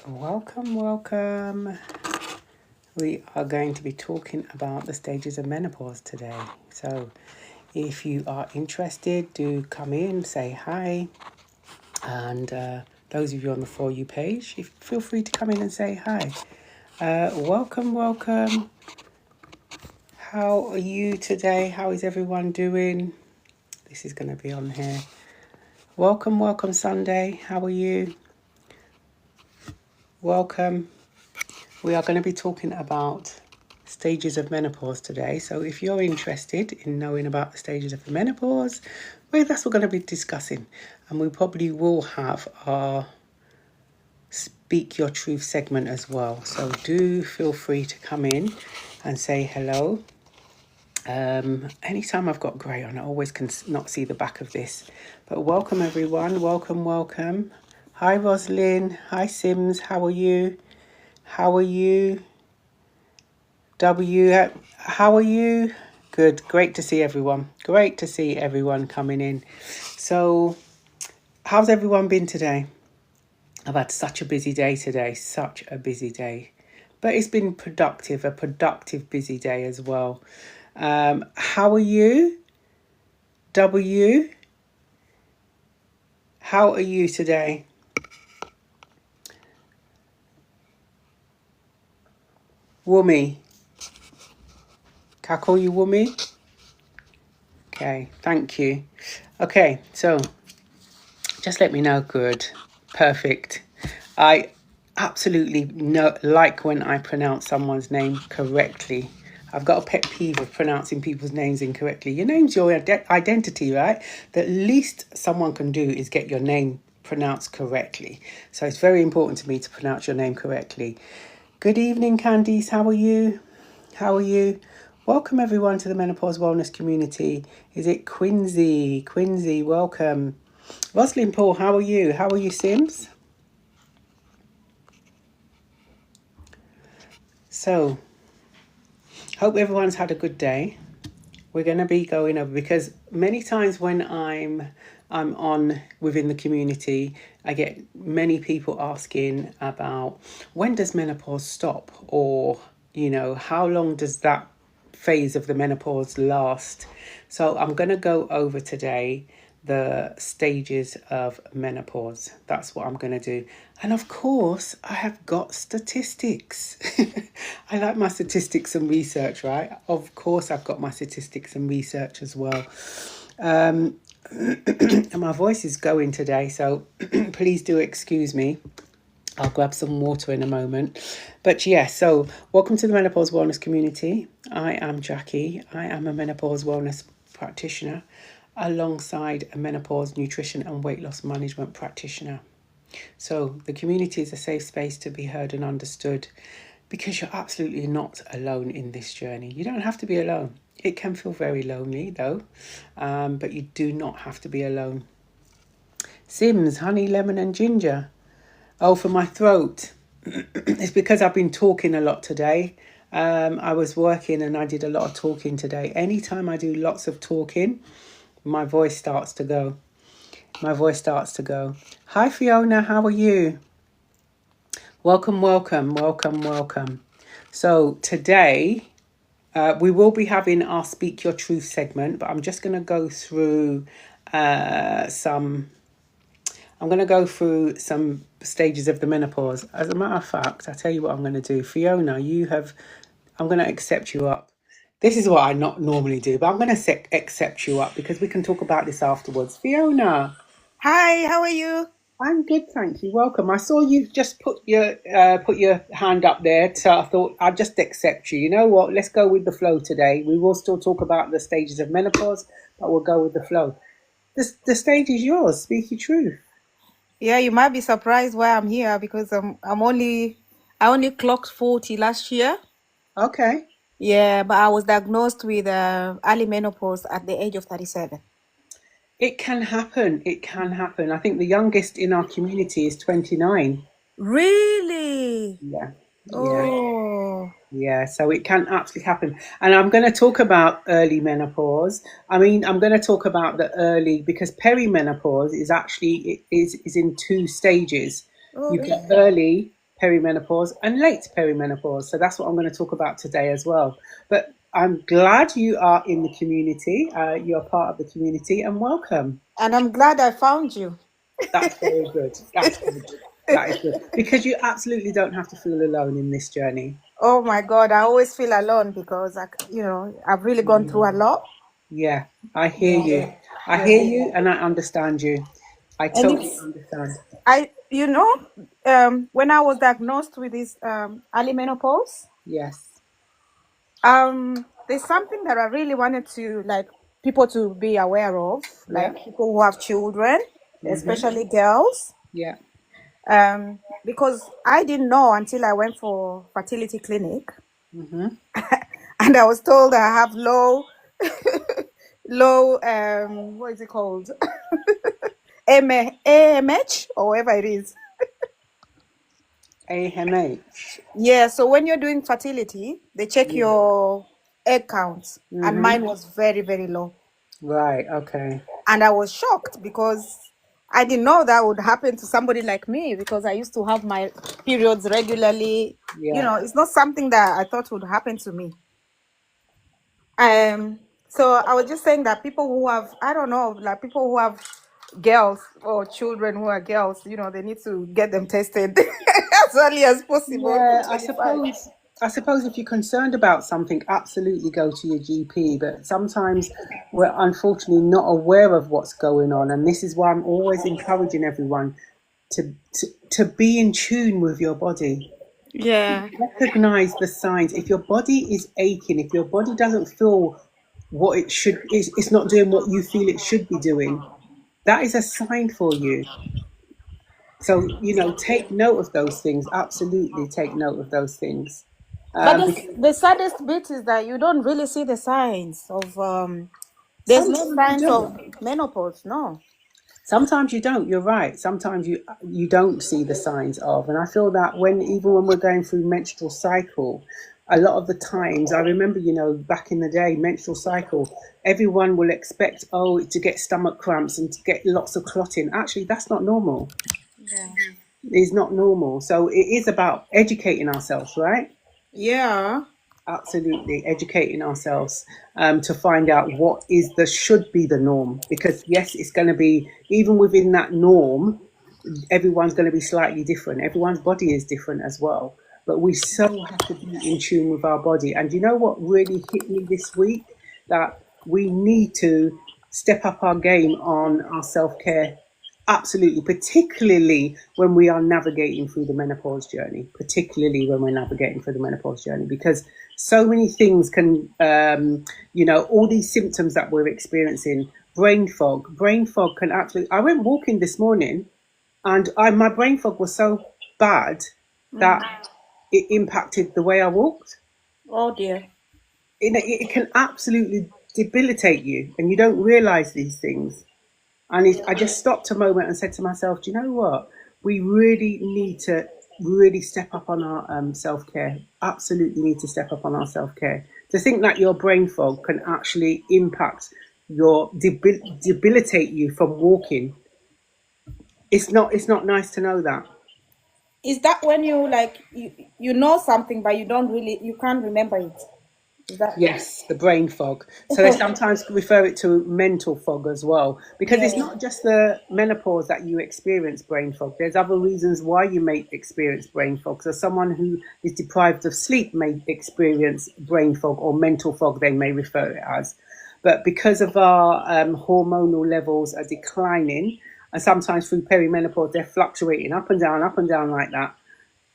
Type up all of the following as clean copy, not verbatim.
Welcome, welcome. We are going to be talking about the stages of menopause today. So, if you are interested, do come in, say hi. And those of you on the For You page, feel free to come in and say hi. Welcome, welcome. How are you today? How is everyone doing? This is going to be on here. Welcome, welcome, Sunday. How are you? Welcome. We are going to be talking about stages of menopause today. So if you're interested in knowing about the stages of the menopause, well, that's what we're going to be discussing. And we probably will have our Speak Your Truth segment as well. So do feel free to come in and say hello. Anytime I've got grey on, I always can not see the back of this. But welcome everyone. Welcome, welcome. Hi Roslyn. Hi Sims. How are you? How are you? W, how are you? Good. Great to see everyone. Great to see everyone coming in. So, how's everyone been today? I've had such a busy day today. Such a busy day. But it's been productive. A productive, busy day as well. How are you? W, how are you today? Woomy. Can I call you Woomy? Okay, thank you. Okay, so just let me know. Good. Perfect. I absolutely like when I pronounce someone's name correctly. I've got a pet peeve of pronouncing people's names incorrectly. Your name's your identity, right? The least someone can do is get your name pronounced correctly. So it's very important to me to pronounce your name correctly. Good evening, Candice. How are you? How are you? Welcome everyone to the Menopause Wellness community. Is it Quincy? Quincy, welcome. Rosalind Paul, how are you? How are you, Sims? So, hope everyone's had a good day. We're going to be going over, because many times when I'm on within the community, I get many people asking about when does menopause stop, or how long does that phase of the menopause last. So I'm going to go over today the stages of menopause. That's what I'm going to do. And of course, I have got statistics. I like my statistics and research, right? Of course, I've got my statistics and research as well. And my voice is going today, so please do excuse me. I'll grab some water in a moment. But yeah, so welcome to the Menopause Wellness community. I am Jackie. I am a menopause wellness practitioner alongside a menopause nutrition and weight loss management practitioner. So the community is a safe space to be heard and understood, because you're absolutely not alone in this journey. You don't have to be alone. It can feel very lonely though, but you do not have to be alone. Sims, honey, lemon and ginger. Oh, for my throat. It's because I've been talking a lot today. I was working and I did a lot of talking today. Anytime I do lots of talking, my voice starts to go. Hi, Fiona. How are you? Welcome, welcome, welcome, welcome. So today we will be having our Speak Your Truth segment, but I'm just going to go through some stages of the menopause. As a matter of fact, I'll tell you what I'm going to do. Fiona, I'm going to accept you up. This is what I not normally do, but I'm going to accept you up because we can talk about this afterwards. Fiona. Hi, how are you? I'm good, thank you. Welcome. I saw you just put your hand up there, so I thought I'd just accept you. You know what? Let's go with the flow today. We will still talk about the stages of menopause, but we'll go with the flow. The stage is yours. Speak your truth. Yeah, you might be surprised why I'm here because I only clocked 40 last year. Okay. Yeah, but I was diagnosed with early menopause at the age of 37. It can happen. It can happen. I think the youngest in our community is 29. Really? Yeah. Yeah. Oh, Yeah. So it can absolutely happen. And I'm going to talk about early menopause. I mean, I'm going to talk about the early, because perimenopause is actually is in two stages. oh, You get early perimenopause and late perimenopause. So that's what I'm going to talk about today as well. But I'm glad you are in the community. You're part of the community, and welcome. And I'm glad I found you. That's very good. That's good. That is good. Because you absolutely don't have to feel alone in this journey. Oh my God, I always feel alone because I've really gone through a lot. Yeah, I hear Yeah, you. I yeah. hear you and I understand you. I And totally it's understand. when I was diagnosed with this early menopause, Yes. there's something that I really wanted to like people to be aware of, Yeah. like people who have children, Mm-hmm. especially girls. Yeah. Because I didn't know until I went for fertility clinic, Mm-hmm. and I was told I have low what is it called, AMH or whatever it is. AMH. Yeah, so when you're doing fertility, they check Yeah. your egg counts, and Mm-hmm. mine was very, very low. Right. Okay. And I was shocked because I didn't know that would happen to somebody like me because I used to have my periods regularly. Yeah. It's not something that I thought would happen to me. Um, so I was just saying that people who have, I don't know, like people who have girls or children who are girls, they need to get them tested as early as possible from Yeah, 25. I suppose if you're concerned about something, absolutely go to your GP. But sometimes we're unfortunately not aware of what's going on, and this is why I'm always encouraging everyone to be in tune with your body. Yeah. Recognize the signs. If your body is aching, if your body doesn't feel what it should, it's not doing what you feel it should be doing, that is a sign for you. So, take note of those things. Absolutely take note of those things. But Because the saddest bit is that you don't really see the signs of there's no sometimes you signs don't. of menopause, no. Sometimes you don't. You're right. Sometimes you don't see the signs of. And I feel that even when we're going through menstrual cycle, a lot of the times I remember, back in the day, menstrual cycle, everyone will expect, to get stomach cramps and to get lots of clotting. Actually, that's not normal. Yeah. It's not normal. So it is about educating ourselves, right? Yeah. Absolutely, educating ourselves to find out what should be the norm. Because yes, it's going to be, even within that norm, everyone's going to be slightly different. Everyone's body is different as well. But we so have to be in tune with our body. And you know what really hit me this week? That we need to step up our game on our self-care. Absolutely, particularly when we are navigating through the menopause journey, because so many things can, all these symptoms that we're experiencing, brain fog can actually, I went walking this morning and my brain fog was so bad Mm. that it impacted the way I walked. Oh dear. It can absolutely debilitate you, and you don't realize these things. And I just stopped a moment and said to myself, do you know what? We really need to really step up on our self-care. Absolutely need to step up on our self-care. To think that your brain fog can actually impact debilitate you from walking. It's not nice to know that. Is that when you like you know something but you can't remember it? Is that Yes, the brain fog. So they sometimes refer it to mental fog as well, because it's yeah. not just the menopause that you experience brain fog. There's other reasons why you may experience brain fog. So someone who is deprived of sleep may experience brain fog, or mental fog, they may refer it as. But because of our hormonal levels are declining, and sometimes through perimenopause, they're fluctuating up and down like that,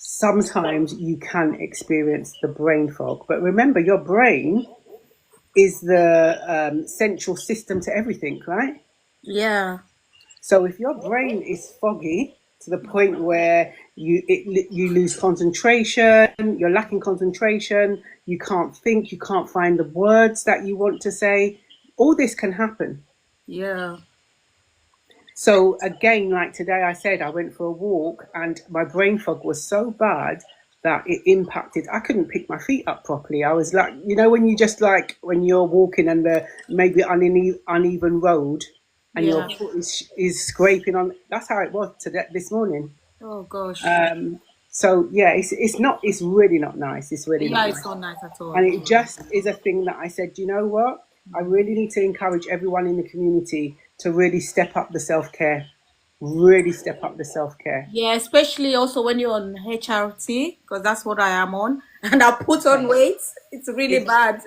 sometimes you can experience the brain fog. But remember, your brain is the central system to everything, right? Yeah. So if your brain is foggy to the point where you lose concentration, you're lacking concentration, you can't think, you can't find the words that you want to say, all this can happen. Yeah. So again, like today, I said I went for a walk and my brain fog was so bad that it impacted. I couldn't pick my feet up properly. I was like, when you just like when you're walking and the maybe uneven road, and your Yeah. foot is scraping on. That's how it was today this morning. Oh gosh. So yeah, it's really not nice. It's really not Yeah, it's nice. not nice at all. And it just is a thing that I said, you know what? I really need to encourage everyone in the community to really step up the self-care. Really step up the self-care. Yeah, especially also when you're on HRT, because that's what I am on, and I put on Okay. weight. It's really Is, bad.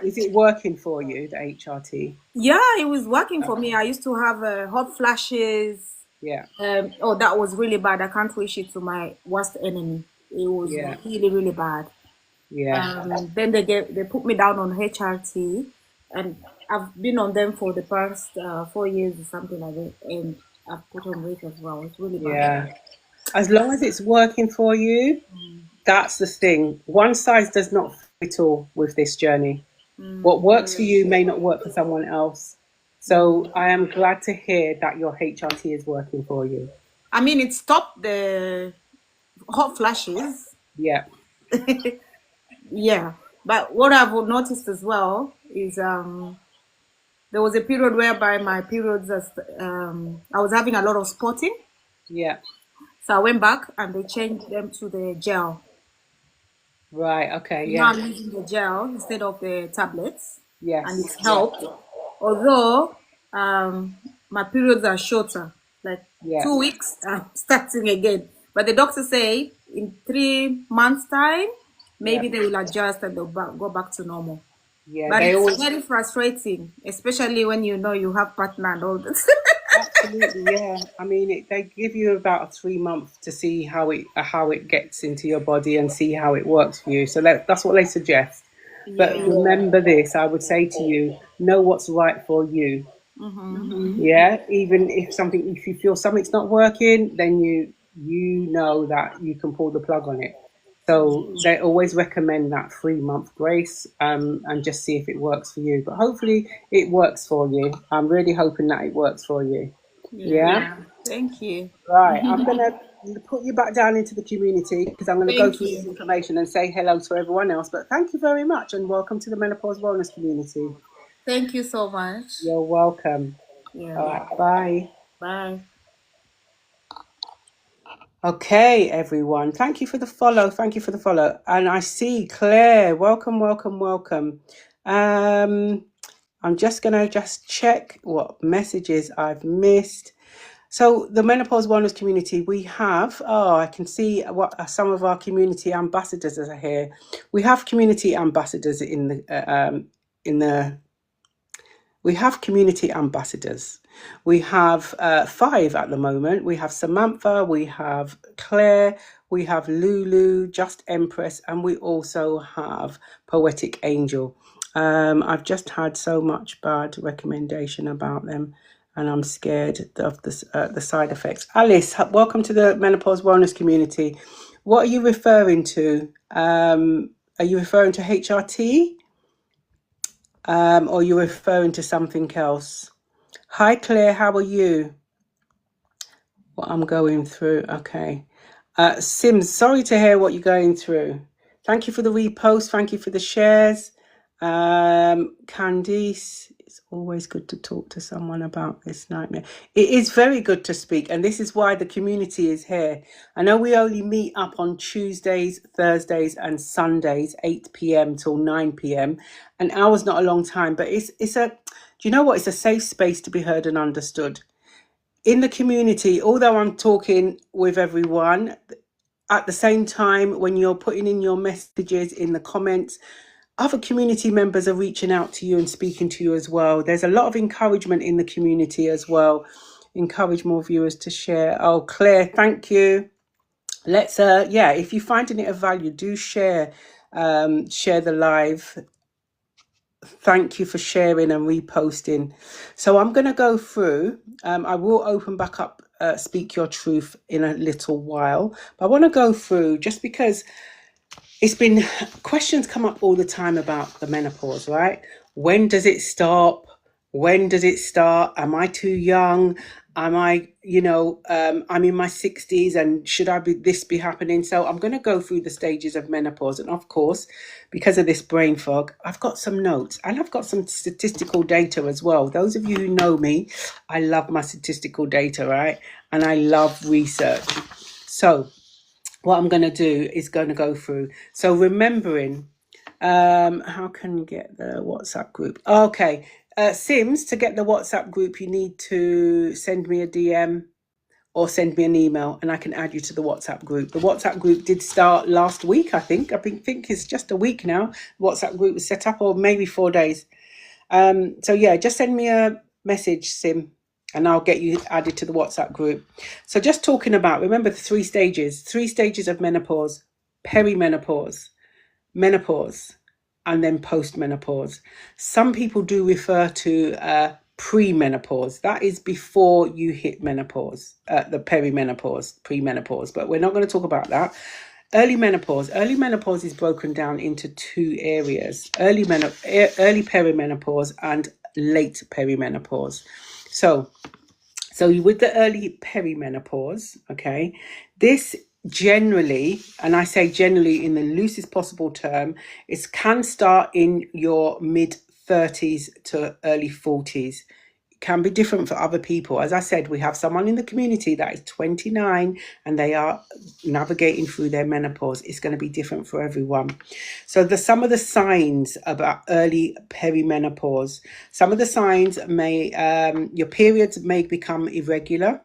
is it working for you, the HRT? Yeah, it was working for me. Okay. I used to have hot flashes. Yeah. Oh, that was really bad. I can't wish it to my worst enemy. It was Yeah. really, really bad. Yeah. Then they put me down on HRT, and I've been on them for the past 4 years or something like that, and I've put on weight as well. It's really bad. Yeah. As long as it's working for you, that's the thing. One size does not fit all with this journey. What works for you may not work for someone else. So I am glad to hear that your HRT is working for you. I mean, it stopped the hot flashes. Yeah. Yeah, but what I've noticed as well is there was a period whereby my periods I was having a lot of spotting, Yeah. so I went back and they changed them to the gel. Right. Okay. Now Yeah. I'm using the gel instead of the tablets, and Yes. it's Yeah. helped. Although my periods are shorter, like Yeah. 2 weeks, I'm starting again. But the doctor say in 3 months' time, Yeah. maybe they will adjust and they'll go back to normal. Yeah. But They it's always very frustrating, especially when you know you have partner and all this. absolutely. Yeah. I mean, they give you about a 3 month to see how it gets into your body and see how it works for you. So that's what they suggest. But Yeah. remember this, I would say to you, know what's right for you. Mm-hmm. Yeah, even if you feel something's not working, then you know that you can pull the plug on it. So they always recommend that 3 month grace, and just see if it works for you. But hopefully it works for you. I'm really hoping that it works for you. Yeah. Yeah. Thank you. Right. I'm gonna put you back down into the community because I'm gonna go Thank through this you. information and say hello to everyone else. But thank you very much and welcome to the Menopause Wellness community. Thank you so much. You're welcome. All Yeah. right. Bye. Bye. Okay, everyone. Thank you for the follow. Thank you for the follow. And I see Claire. Welcome, welcome, welcome. I'm just gonna check what messages I've missed. So the menopause wellness community, we have. Oh, I can see what some of our community ambassadors are here. We have community ambassadors in the we have community ambassadors. We have 5 at the moment. We have Samantha, we have Claire, we have Lulu, Just Empress, and we also have Poetic Angel. I've just had so much bad recommendation about them, and I'm scared of the side effects. Alice, welcome to the Menopause Wellness community. What are you referring to? Are you referring to HRT? Or you're referring to something else? Hi, Claire, how are you? What I'm going through. Okay. Sims, sorry to hear what you're going through. Thank you for the repost. Thank you for the shares. Candice, it's always good to talk to someone about this nightmare. It is very good to speak, and this is why the community is here. I know we only meet up on Tuesdays, Thursdays, and Sundays, 8 p.m. till 9 p.m. An hour's not a long time, but it's a, do you know what? It's a safe space to be heard and understood. In the community, although I'm talking with everyone, at the same time, when you're putting in your messages in the comments, other community members are reaching out to you and speaking to you as well. There's a lot of encouragement in the community as well. Encourage more viewers to share. Oh, Claire, thank you. Let's if you're finding it of value, do share the live. Thank you for sharing and reposting. So I'm going to go through. I will open back up Speak Your Truth in a little while. But I want to go through just because it's been questions come up all the time about the menopause, right? When does it stop? When does it start? Am I too young? Am I, I'm in my 60s and should this be happening? So I'm going to go through the stages of menopause. And of course, because of this brain fog, I've got some notes and I've got some statistical data as well. Those of you who know me, I love my statistical data, right? And I love research. So what I'm going to do is going to go through. So remembering, how can you get the WhatsApp group? Okay, Sims, to get the WhatsApp group, you need to send me a DM or send me an email, and I can add you to the WhatsApp group. The WhatsApp group did start last week, I think. think it's just a week now. WhatsApp group was set up, or maybe 4 days. So yeah, just send me a message, Sim, and I'll get you added to the WhatsApp group. So just talking about, remember the three stages of menopause: perimenopause, menopause, and then postmenopause. Some people do refer to premenopause. That is before you hit menopause, the perimenopause, premenopause. But we're not going to talk about that. Early menopause. Early menopause is broken down into two areas: early perimenopause and late perimenopause. So with the early perimenopause, okay, this generally, and I say generally in the loosest possible term, it can start in your mid 30s to early 40s. Can be different for other people. As I said, we have someone in the community that is 29 and they are navigating through their menopause. It's going to be different for everyone. So some of the signs about early perimenopause, some of the signs may, your periods may become irregular.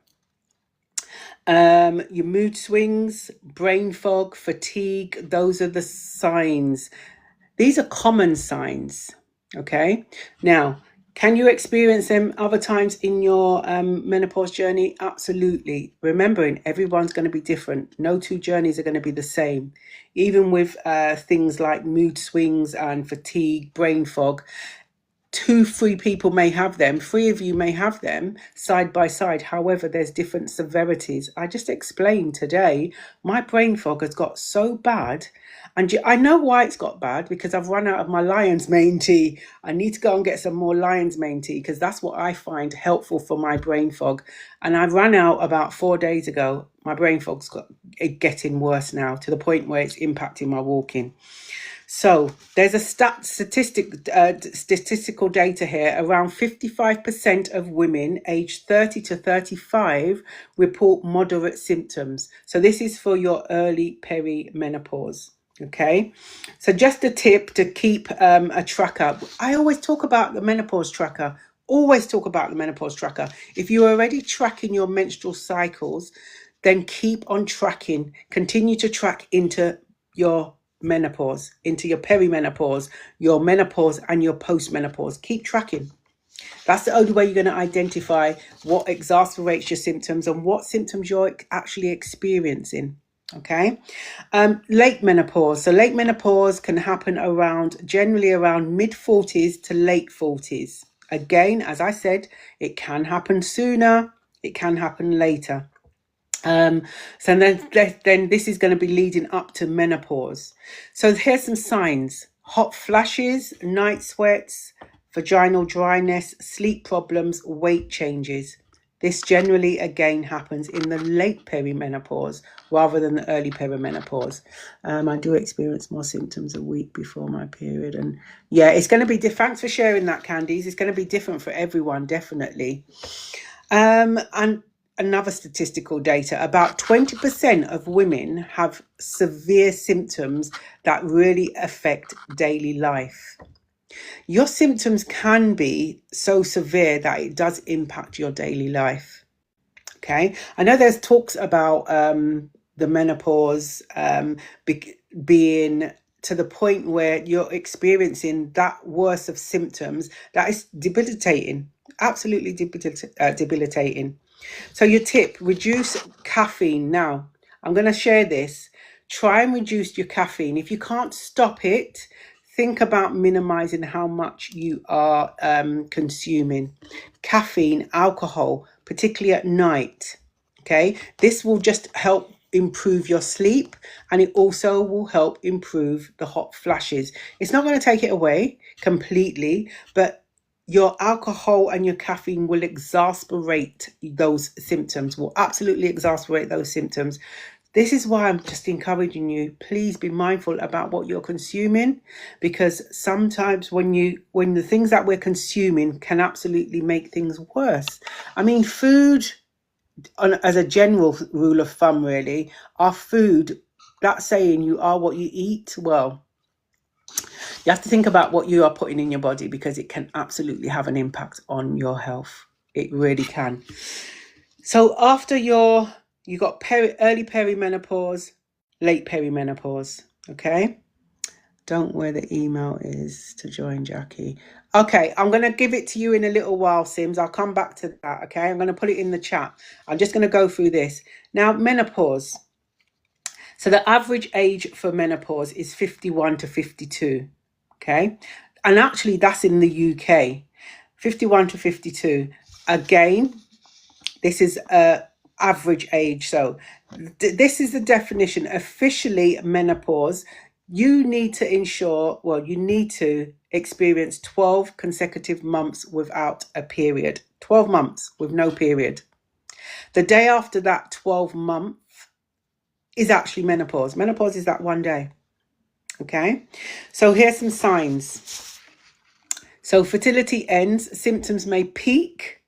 Your mood swings, brain fog, fatigue, those are the signs. These are common signs. Okay. Now, can you experience them other times in your menopause journey? Absolutely. Remembering everyone's going to be different. No two journeys are going to be the same. Even with things like mood swings and fatigue, brain fog, 3 people may have them, 3 of you may have them side by side. However, there's different severities. I just explained today, my brain fog has got so bad, and I know why it's got bad, because I've run out of my lion's mane tea. I need to go and get some more lion's mane tea, because that's what I find helpful for my brain fog. And I ran out about 4 days ago. My brain fog's getting worse now, to the point where it's impacting my walking. So there's a statistical data here. Around 55% of women aged 30 to 35 report moderate symptoms. So this is for your early perimenopause. Okay, so just a tip to keep a tracker. I always talk about the menopause tracker. Always talk about the menopause tracker. If you're already tracking your menstrual cycles, then keep on tracking. Continue to track into your menopause, into your perimenopause, your menopause, and your postmenopause. Keep tracking. That's the only way you're going to identify what exacerbates your symptoms and what symptoms you're actually experiencing. Okay. Late menopause. So late menopause can happen generally around mid 40s to late 40s. Again, as I said, it can happen sooner, it can happen later. So then this is going to be leading up to menopause. So here's some signs: hot flashes, night sweats, vaginal dryness, sleep problems, weight changes. This generally again happens in the late perimenopause rather than the early perimenopause. I do experience more symptoms a week before my period, and yeah, it's going to be thanks for sharing that, Candice. It's going to be different for everyone, definitely. And another statistical data, about 20% of women have severe symptoms that really affect daily life. Your symptoms can be so severe that it does impact your daily life. Okay, I know there's talks about the menopause being to the point where you're experiencing that worse of symptoms that is debilitating, absolutely debilitating. So your tip: reduce caffeine. Now, I'm going to share this. Try and reduce your caffeine. If you can't stop it, think about minimizing how much you are consuming. Caffeine, alcohol, particularly at night. Okay, this will just help improve your sleep, and it also will help improve the hot flashes. It's not going to take it away completely, but your alcohol and your caffeine will exacerbate those symptoms, will absolutely exacerbate those symptoms. This is why I'm just encouraging you, please be mindful about what you're consuming, because sometimes when the things that we're consuming can absolutely make things worse. I mean, food, as a general rule of thumb, really, our food that saying, you are what you eat, well, you have to think about what you are putting in your body, because it can absolutely have an impact on your health. It really can. So after you got early perimenopause, late perimenopause, okay? Don't where the email is to join Jackie. Okay, I'm going to give it to you in a little while, Sims. I'll come back to that, okay? I'm going to put it in the chat. I'm just going to go through this. Now, menopause. So the average age for menopause is 51 to 52, okay? And actually, that's in the UK, 51 to 52. Again, this is average age. So this is the definition. Officially, menopause, you need to experience 12 consecutive months without a period. 12 months with no period. The day after that 12 month is actually menopause. Menopause is that one day. Okay, so here's some signs. So fertility ends, symptoms may peak.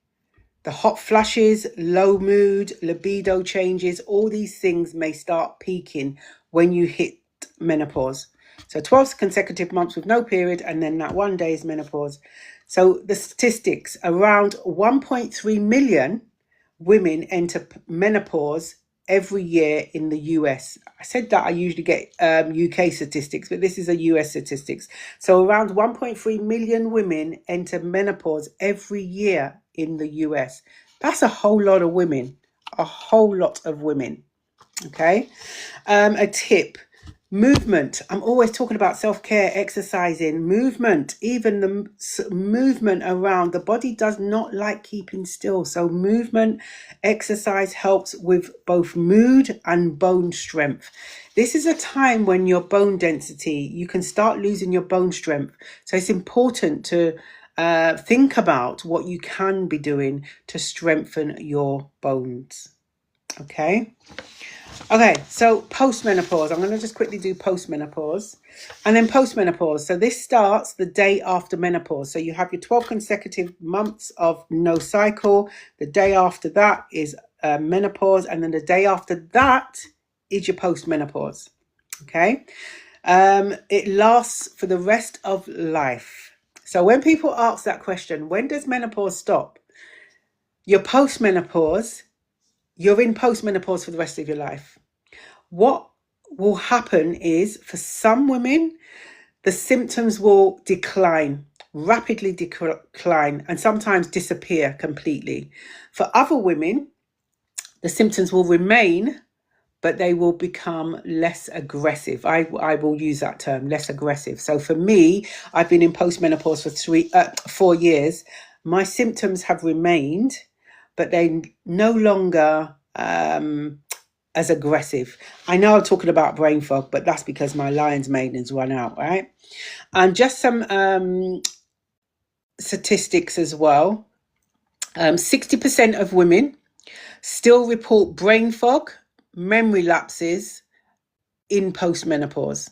The hot flushes, low mood, libido changes, all these things may start peaking when you hit menopause. So 12 consecutive months with no period, and then that one day is menopause. So the statistics, around 1.3 million women enter menopause every year in the US. I said that I usually get UK statistics, but this is a US statistics. So around 1.3 million women enter menopause every year in the US. That's a whole lot of women, a whole lot of women. Okay. A tip. Movement. I'm always talking about self-care, exercising, movement, even the movement around. The body does not like keeping still. So movement, exercise helps with both mood and bone strength. This is a time when your bone density, you can start losing your bone strength. So it's important to think about what you can be doing to strengthen your bones. Okay. Okay, so postmenopause. I'm going to just quickly do postmenopause. And then postmenopause. So this starts the day after menopause. So you have your 12 consecutive months of no cycle. The day after that is menopause. And then the day after that is your postmenopause. Okay. It lasts for the rest of life. So when people ask that question, when does menopause stop? You're postmenopause. You're in postmenopause for the rest of your life. What will happen is, for some women, the symptoms will decline, rapidly decline, and sometimes disappear completely. For other women, the symptoms will remain, but they will become less aggressive. I will use that term, less aggressive. So for me, I've been in postmenopause for 4 years. My symptoms have remained, but they no longer as aggressive. I know I'm talking about brain fog, but that's because my lion's maiden's run out, right? And just some statistics as well. 60% of women still report brain fog, memory lapses in postmenopause.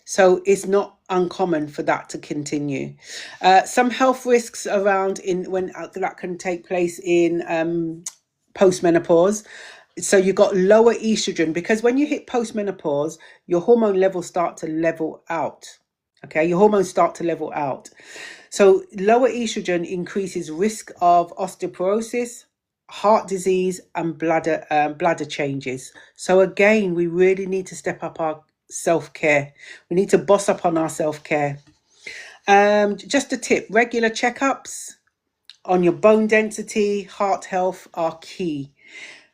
So it's not uncommon for that to continue. Some health risks around when that can take place in postmenopause. So you've got lower estrogen, because when you hit postmenopause, your hormone levels start to level out. Okay, your hormones start to level out. So lower estrogen increases risk of osteoporosis, heart disease, and bladder changes. So again, we really need to step up our self-care. We need to boss up on our self-care. Just a tip, regular checkups on your bone density, heart health are key.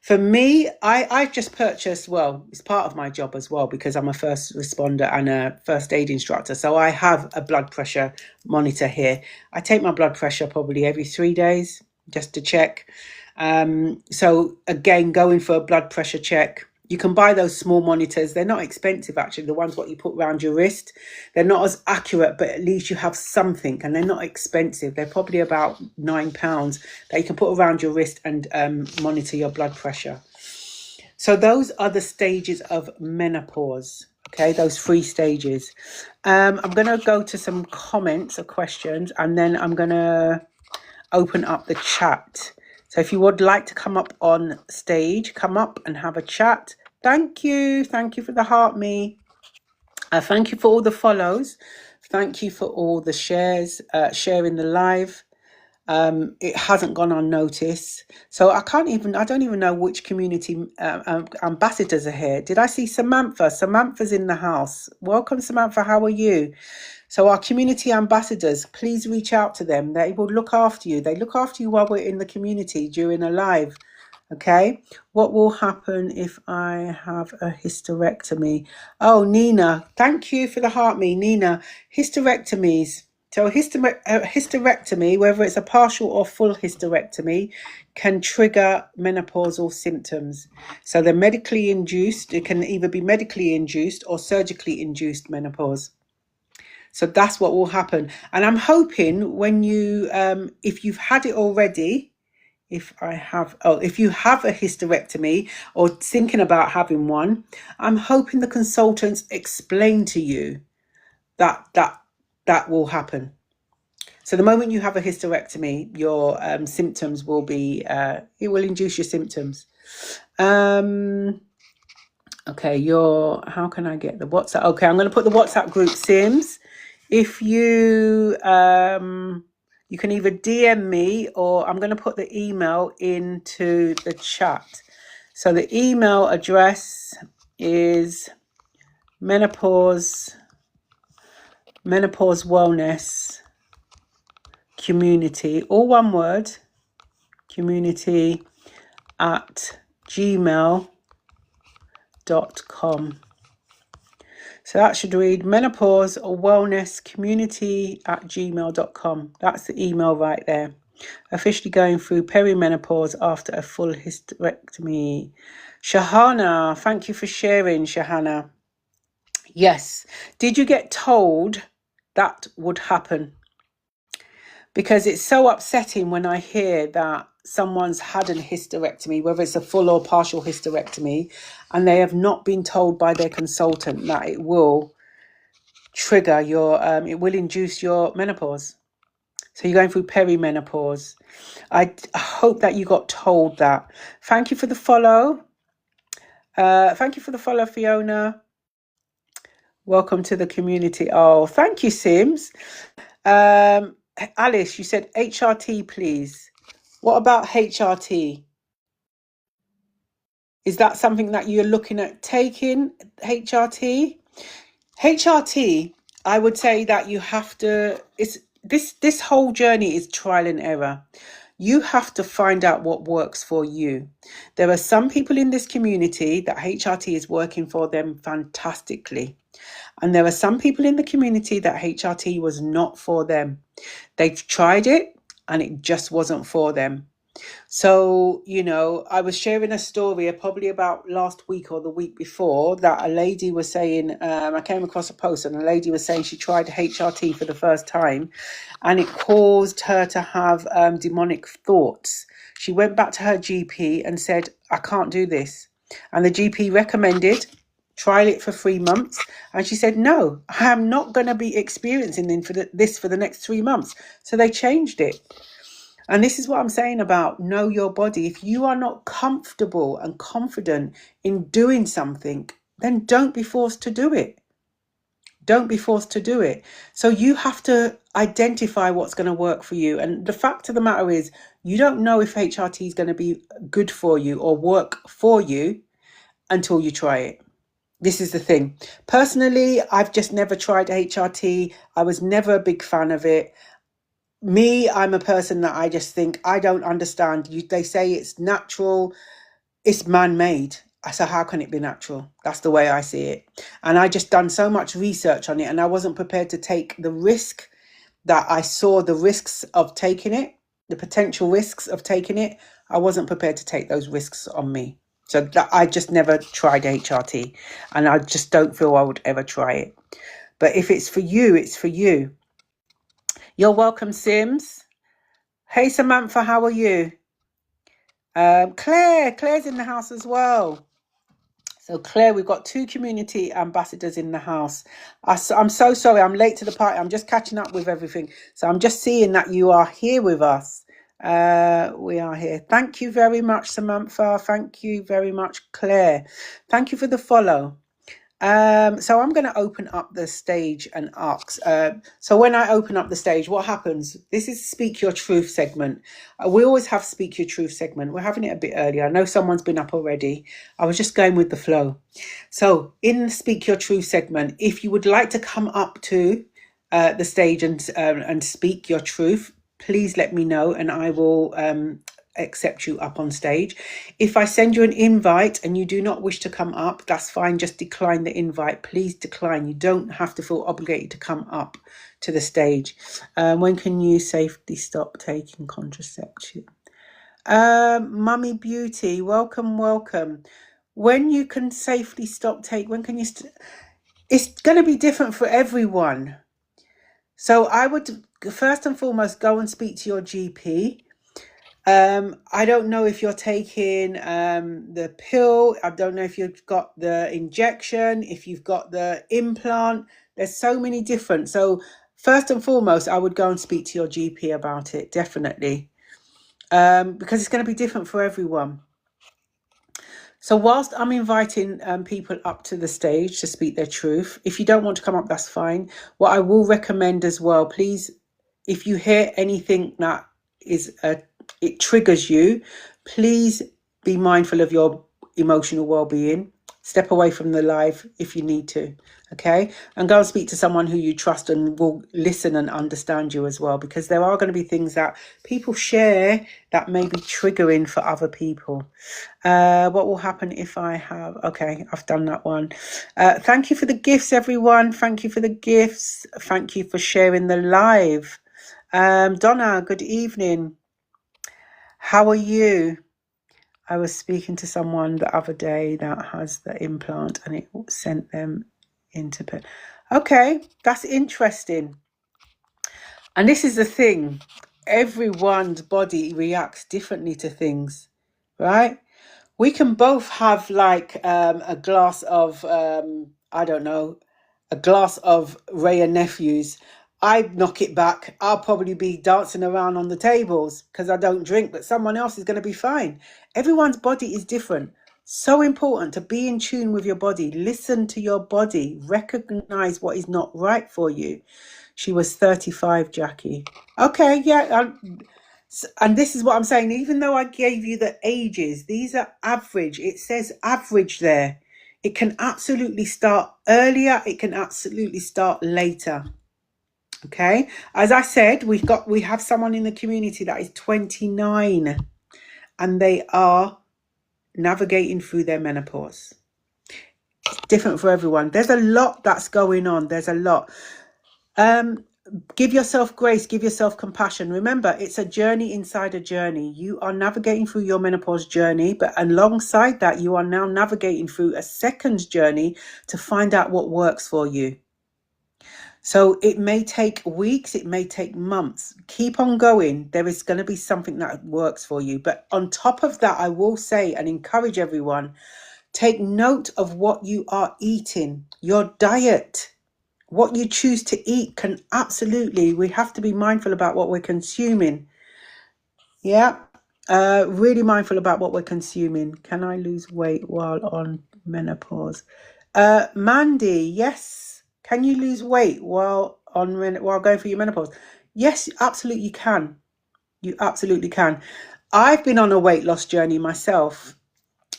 For me, I've just purchased, well, it's part of my job as well, because I'm a first responder and a first aid instructor. So I have a blood pressure monitor here. I take my blood pressure probably every 3 days just to check. So again, going for a blood pressure check. You can buy those small monitors. They're not expensive, actually. The ones what you put around your wrist. They're not as accurate, but at least you have something, and they're not expensive. They're probably about £9 that you can put around your wrist and monitor your blood pressure. So those are the stages of menopause. Okay, those 3 stages. I'm going to go to some comments or questions, and then I'm going to open up the chat. So if you would like to come up on stage, come up and have a chat, Thank you. Thank you for the heart me. Thank you for all the follows. Thank you for all the shares, sharing the live. It hasn't gone unnoticed. So I don't even know which community ambassadors are here. Did I see Samantha? Samantha's in the house. Welcome, Samantha. How are you? So our community ambassadors, please reach out to them. They will look after you. They look after you while we're in the community during a live. Okay. What will happen if I have a hysterectomy? Oh, Nina, thank you for the heart me, Nina. Hysterectomies. So a hysterectomy, whether it's a partial or full hysterectomy, can trigger menopausal symptoms. So they're medically induced. It can either be medically induced or surgically induced menopause. So that's what will happen. And I'm hoping when you, if you've had it already, if you have a hysterectomy or thinking about having one, I'm hoping the consultants explain to you that will happen. So the moment you have a hysterectomy, your symptoms will be, it will induce your symptoms. Okay, how can I get the WhatsApp? Okay, I'm going to put the WhatsApp group, Sims. If you, you can either DM me or I'm going to put the email into the chat. So the email address is menopause wellness community, all one word, community at gmail.com. So that should read menopause or wellness community at gmail.com. That's the email right there. Officially going through perimenopause after a full hysterectomy. Shahana, thank you for sharing, Shahana. Yes. Did you get told that would happen? Because it's so upsetting when I hear that someone's had a hysterectomy, whether it's a full or partial hysterectomy, and they have not been told by their consultant that it will trigger your, it will induce your menopause. So you're going through perimenopause. I hope that you got told that. Thank you for the follow. Thank you for the follow, Fiona. Welcome to the community. Oh, thank you, Sims. Alice, you said HRT, please. What about HRT? Is that something that you're looking at taking, HRT? HRT, I would say that you have to, this whole journey is trial and error. You have to find out what works for you. There are some people in this community that HRT is working for them fantastically. And there are some people in the community that HRT was not for them. They've tried it and it just wasn't for them. So, I was sharing a story probably about last week or the week before that a lady was saying, I came across a post and a lady was saying she tried HRT for the first time and it caused her to have demonic thoughts. She went back to her GP and said, I can't do this. And the GP recommended trial it for 3 months. And she said, no, I am not going to be experiencing this for the next 3 months. So they changed it. And this is what I'm saying about know your body. If you are not comfortable and confident in doing something, then don't be forced to do it. Don't be forced to do it. So you have to identify what's going to work for you. And the fact of the matter is, you don't know if HRT is going to be good for you or work for you until you try it. This is the thing. Personally, I've just never tried HRT. I was never a big fan of it. I'm a person that I just think I don't understand. They say it's natural, it's man-made. So how can it be natural? That's the way I see it. And I just done so much research on it and I wasn't prepared to take the risk that I saw the risks of taking it, the potential risks of taking it. I wasn't prepared to take those risks on me. So I just never tried HRT and I just don't feel I would ever try it. But if it's for you, it's for you. You're welcome, Sims. Hey, Samantha, how are you? Claire's in the house as well. So Claire, we've got 2 community ambassadors in the house. I'm so sorry, I'm late to the party. I'm just catching up with everything. So I'm just seeing that you are here with us. We are here. Thank you very much, Samantha. Thank you very much, Claire. Thank you for the follow. So I'm going to open up the stage and ask. So when I open up the stage, what happens? This is Speak Your Truth segment. We always have Speak Your Truth segment. We're having it a bit earlier. I know someone's been up already. I was just going with the flow. So in Speak Your Truth segment, if you would like to come up to the stage and speak your truth, please let me know and I will accept you up on stage. If I send you an invite and you do not wish to come up, that's fine. Just decline the invite. Please decline. You don't have to feel obligated to come up to the stage. When can you safely stop taking contraception? Mummy Beauty, welcome. When you can safely stop take, when can you? It's going to be different for everyone. So I would first and foremost go and speak to your GP. I don't know if you're taking the pill. I don't know if you've got the injection, if you've got the implant. There's so many different. So first and foremost, I would go and speak to your GP about it, definitely. Because it's going to be different for everyone. So whilst I'm inviting people up to the stage to speak their truth, if you don't want to come up, that's fine. What I will recommend as well, please, if you hear anything that is it triggers you, please be mindful of your emotional well-being. Step away from the live if you need to, okay? And go and speak to someone who you trust and will listen and understand you as well, because there are going to be things that people share that may be triggering for other people. What will happen if I have... Okay, I've done that one. Thank you for the gifts, everyone. Thank you for the gifts. Thank you for sharing the live. Donna, good evening. How are you? I was speaking to someone the other day that has the implant and it sent them into bed. Okay, that's interesting. And this is the thing. Everyone's body reacts differently to things, right? We can both have like a glass of, I don't know, a glass of Ray and Nephews. I knock it back. I'll probably be dancing around on the tables because I don't drink, but someone else is going to be fine. Everyone's body is different. So important to be in tune with your body. Listen to your body. Recognize what is not right for you. She was 35, Jackie. Okay, yeah. And this is what I'm saying. Even though I gave you the ages, these are average. It says average there. It can absolutely start earlier. It can absolutely start later. Okay. As I said, we have someone in the community that is 29 and they are navigating through their menopause. It's different for everyone. There's a lot that's going on. There's a lot. Give yourself grace, give yourself compassion. Remember, it's a journey inside a journey. You are navigating through your menopause journey, but alongside that, you are now navigating through a second journey to find out what works for you. So it may take weeks, it may take months. Keep on going. There is going to be something that works for you. But on top of that, I will say and encourage everyone, take note of what you are eating, your diet. What you choose to eat can absolutely, we have to be mindful about what we're consuming. Yeah, really mindful about what we're consuming. Can I lose weight while on menopause? Mandy, yes. Can you lose weight while going through your menopause? Yes, absolutely you can. You absolutely can. I've been on a weight loss journey myself.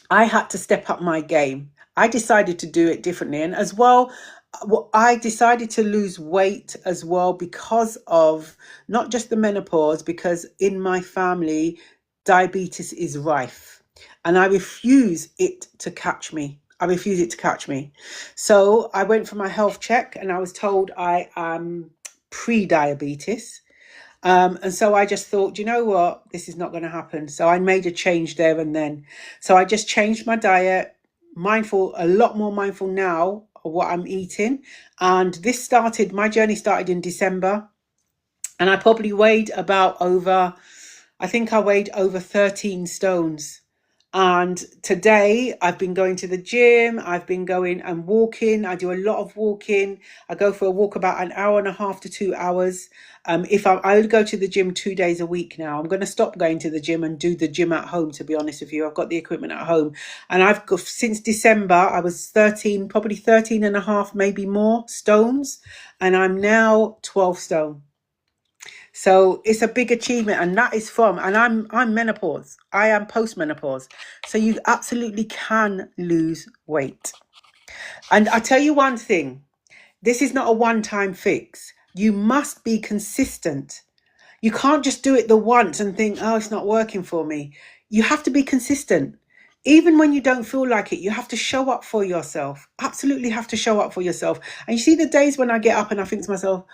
I had to step up my game. I decided to do it differently. And as well, I decided to lose weight as well because of not just the menopause, because in my family, diabetes is rife and I refuse it to catch me. So I went for my health check and I was told I am pre-diabetes. And so I just thought, you know what, this is not going to happen. So I made a change there and then. So I just changed my diet, a lot more mindful now of what I'm eating. And my journey started in December. And I probably weighed over 13 stones. And today I've been going to the gym, I've been going and walking. I do a lot of walking. I go for a walk about an hour and a half to 2 hours. If I would go to the gym 2 days a week now. I'm going to stop going to the gym and do the gym at home, to be honest with you. I've got the equipment at home. And I've got, since December, I was 13, probably 13 and a half, maybe more stones. And I'm now 12 stone. So it's a big achievement, and that is from, and I'm menopause. I am postmenopause. So you absolutely can lose weight. And I tell you one thing, this is not a one-time fix. You must be consistent. You can't just do it the once and think, oh, it's not working for me. You have to be consistent. Even when you don't feel like it, you have to show up for yourself. Absolutely have to show up for yourself. And you see the days when I get up and I think to myself,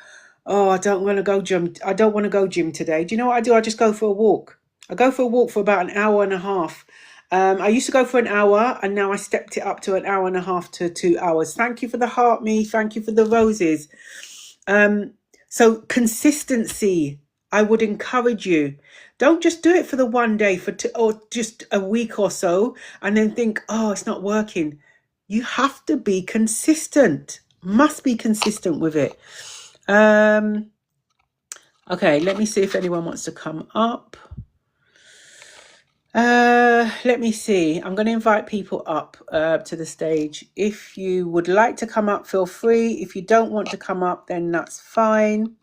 oh, I don't want to go gym. I don't want to go gym today. Do you know what I do? I just go for a walk. I go for a walk for about an hour and a half. I used to go for an hour, and now I stepped it up to an hour and a half to 2 hours. Thank you for the heart, me. Thank you for the roses. So consistency, I would encourage you. Don't just do it for the one day or just a week or so and then think, oh, it's not working. You have to be consistent. Must be consistent with it. Okay, let me see if anyone wants to come up. Let me see. I'm going to invite people up to the stage. If you would like to come up, feel free. If you don't want to come up, then that's fine.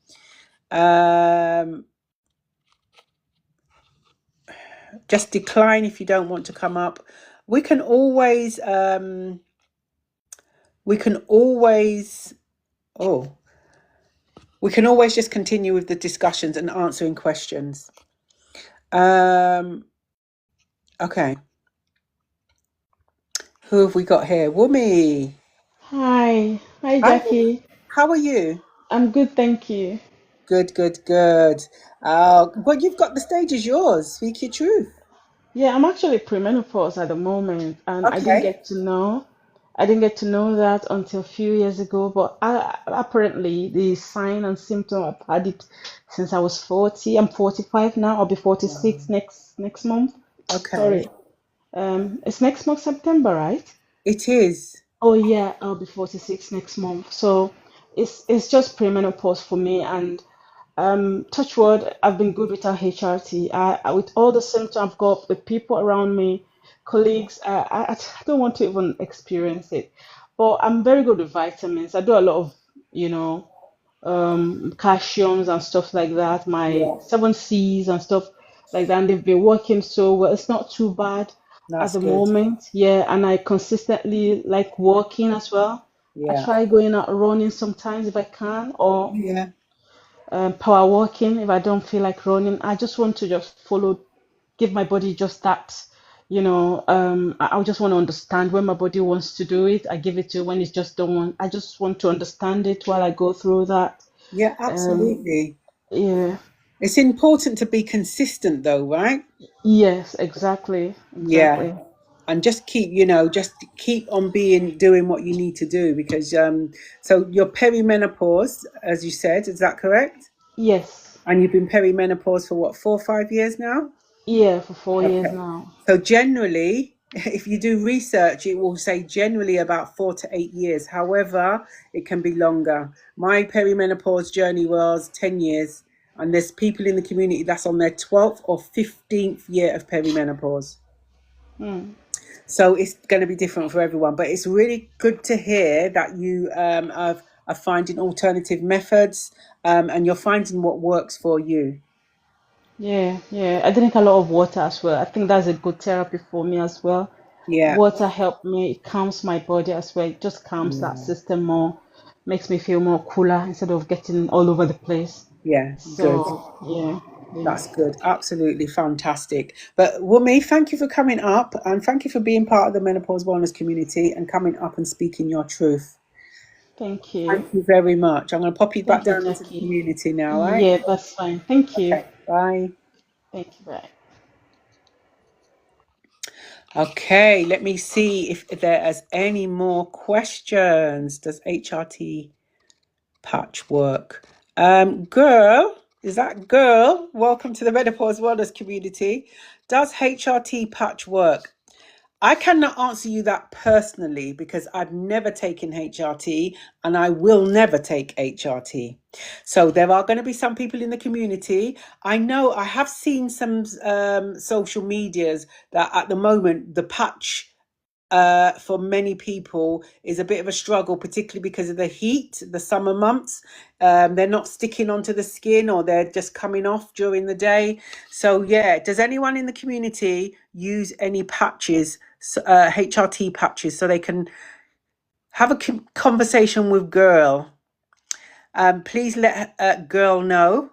Just decline if you don't want to come up. We can always just continue with the discussions and answering questions. Okay. Who have we got here? Wumi. Hi. Hi, Hi. Jackie. How are you? I'm good, thank you. Good. Well, you've got the stage is yours. Speak your truth. Yeah, I'm actually premenopause at the moment, and Okay. I didn't get to know that until a few years ago, but apparently the sign and symptom, I've had it since I was 40. I'm 45 now. I'll be 46 Wow. next month. Okay. Sorry. It's next month, September, right? It is. Oh yeah, I'll be 46 next month. So it's just premenopause for me, and touch wood, I've been good with our HRT. With all the symptoms I've got, the people around me, colleagues, I don't want to even experience it. But I'm very good with vitamins. I do a lot of, you know, calciums and stuff like that, my Yeah, 7Cs and stuff like that. And they've been working so well. It's not too bad at that's the good. moment. Yeah, and I consistently like walking as well. I Yeah. try going out running sometimes if I can, or Yeah. power walking if I don't feel like running. I just want to just follow, give my body just that, I just want to understand when my body wants to do it. I give it to when it's just don't want. I just want to understand it while I go through that. Yeah, Um, absolutely. yeah, It's important to be consistent though, right? yes, exactly, Yeah. exactly. And just keep on doing what you need to do because so you're perimenopause, as you said, is that correct? Yes, And you've been perimenopause for what, 4 or 5 years now? yeah, for 4 years Okay. now. So generally, if you do research, it will say generally about 4 to 8 years. However, it can be longer. My perimenopause journey was 10 years, and there's people in the community that's on their 12th or 15th year of perimenopause. Hmm. So it's going to be different for everyone. But it's really good to hear that you are finding alternative methods and you're finding what works for you. Yeah, yeah. I drink a lot of water as well. I think that's a good therapy for me as well. Yeah. Water help me, it calms my body as well. It just calms that Yeah. system more, makes me feel more cooler instead of getting all over the place. Yeah. Good. So, yeah, yeah. That's good. Absolutely fantastic. But Wumi, thank you for coming up and thank you for being part of the menopause wellness community and coming up and speaking your truth. Thank you. Thank you very much. I'm going to pop you back Thank you, down into the Jackie. community now, right? Yeah, that's fine. Thank you. Okay. Bye. Thank you. Bye. Okay, let me see if there is any more questions. Does HRT patch work? Girl, is that girl? Welcome to the menopause wellness community. Does HRT patch work? I cannot answer you that personally because I've never taken HRT and I will never take HRT. So there are going to be some people in the community. I know I have seen some social medias that at the moment the patch for many people is a bit of a struggle, particularly because of the heat, the summer months. They're not sticking onto the skin or they're just coming off during the day. So yeah, does anyone in the community use any patches, HRT patches, so they can have a conversation with girl? Please let girl know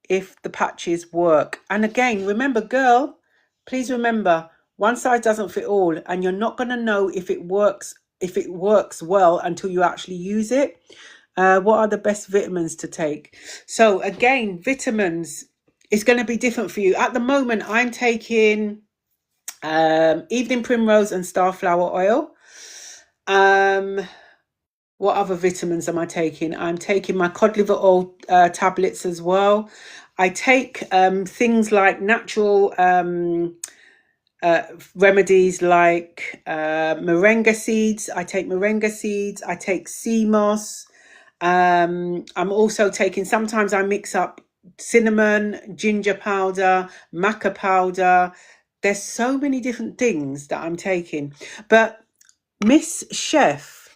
if the patches work. And again, remember, girl, please remember, one size doesn't fit all, and you're not going to know if it works well until you actually use it. What are the best vitamins to take? So again, vitamins is going to be different for you. At the moment, I'm taking evening primrose and starflower oil. What other vitamins am I taking? I'm taking my cod liver oil tablets as well. I take things like natural remedies like moringa seeds. I take moringa seeds. I take sea moss. I'm also taking, sometimes I mix up cinnamon, ginger powder, maca powder. There's so many different things that I'm taking. But Miss Chef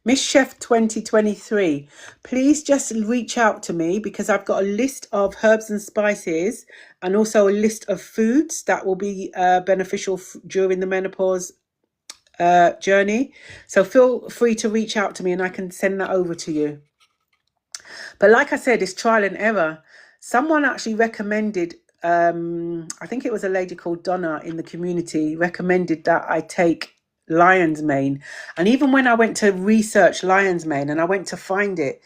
2023, please just reach out to me because I've got a list of herbs and spices and also a list of foods that will be beneficial during the menopause journey. So feel free to reach out to me and I can send that over to you. But like I said, it's trial and error. Someone actually recommended, I think it was a lady called Donna in the community, recommended that I take lion's mane. And even when I went to research lion's mane and I went to find it,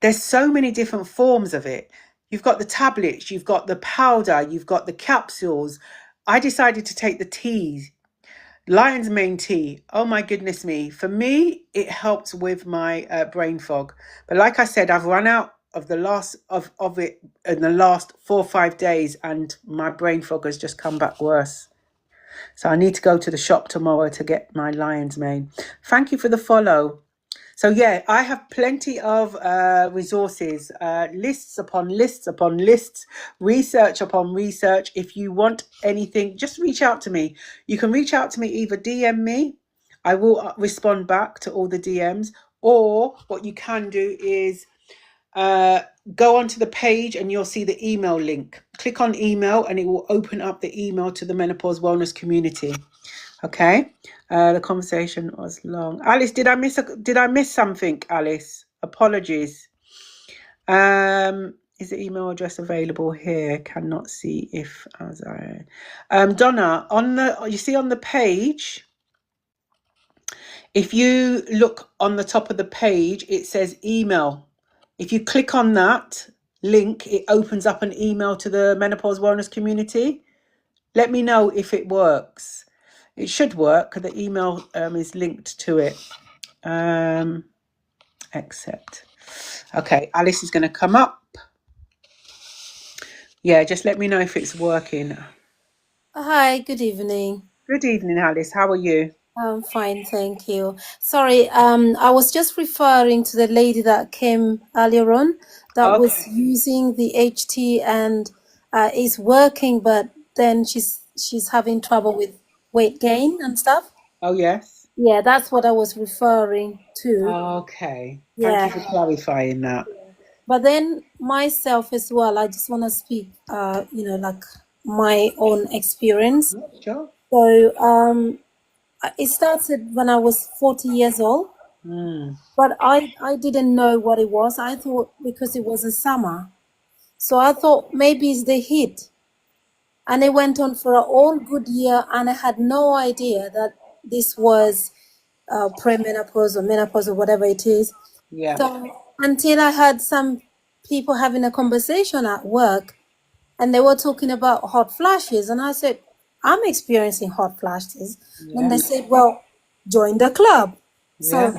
there's so many different forms of it. You've got the tablets, you've got the powder, you've got the capsules. I decided to take the teas. Lion's mane tea. Oh my goodness me. For me, it helps with my brain fog. But like I said, I've run out of the last of it in the last 4 or 5 days and my brain fog has just come back worse. So I need to go to the shop tomorrow to get my lion's mane. Thank you for the follow. So yeah, I have plenty of resources, lists upon lists upon lists, research upon research. If you want anything, just reach out to me. You can reach out to me, either DM me, I will respond back to all the DMs, or what you can do is go onto the page and you'll see the email link. Click on email and it will open up the email to the Menopause Wellness community. Okay, the conversation was long. Alice, did I miss something? Alice, apologies. Is the email address available here? Cannot see if as I. Donna, you see on the page. If you look on the top of the page, it says email. If you click on that link, it opens up an email to the Menopause Wellness community. Let me know if it works. It should work because the email is linked to it. Accept. Okay, Alice is going to come up. Yeah, just let me know if it's working. Hi, good evening. Good evening, Alice. How are you? I'm fine, thank you. Sorry, I was just referring to the lady that came earlier on that was Okay. using the HT and is working, but then she's having trouble with weight gain and stuff. Oh, yes. Yeah, that's what I was referring to. Okay. Thank you for Yeah. clarifying that. But then myself as well, I just want to speak, like my own experience. Sure. So, it started when I was 40 years old, but I didn't know what it was. I thought because it was a summer. So I thought maybe it's the heat. And it went on for a all good year, and I had no idea that this was premenopause or menopause or whatever it is. Yeah. So until I had some people having a conversation at work, and they were talking about hot flashes, and I said, I'm experiencing hot flashes. And Yeah. they said, well, join the club. Yeah. So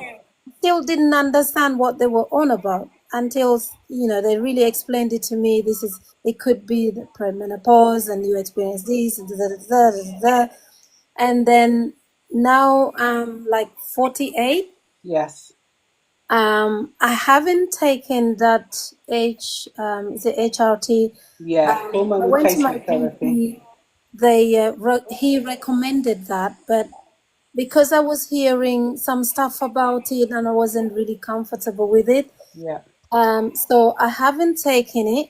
still didn't understand what they were on about until, they really explained it to me. It could be the premenopause and you experience this, and then, now I'm like 48. Yes. I haven't taken that is it HRT? Yeah. Hormone I went to my replacement therapy. GP. He recommended that, but because I was hearing some stuff about it and I wasn't really comfortable with it, Yeah. so I haven't taken it.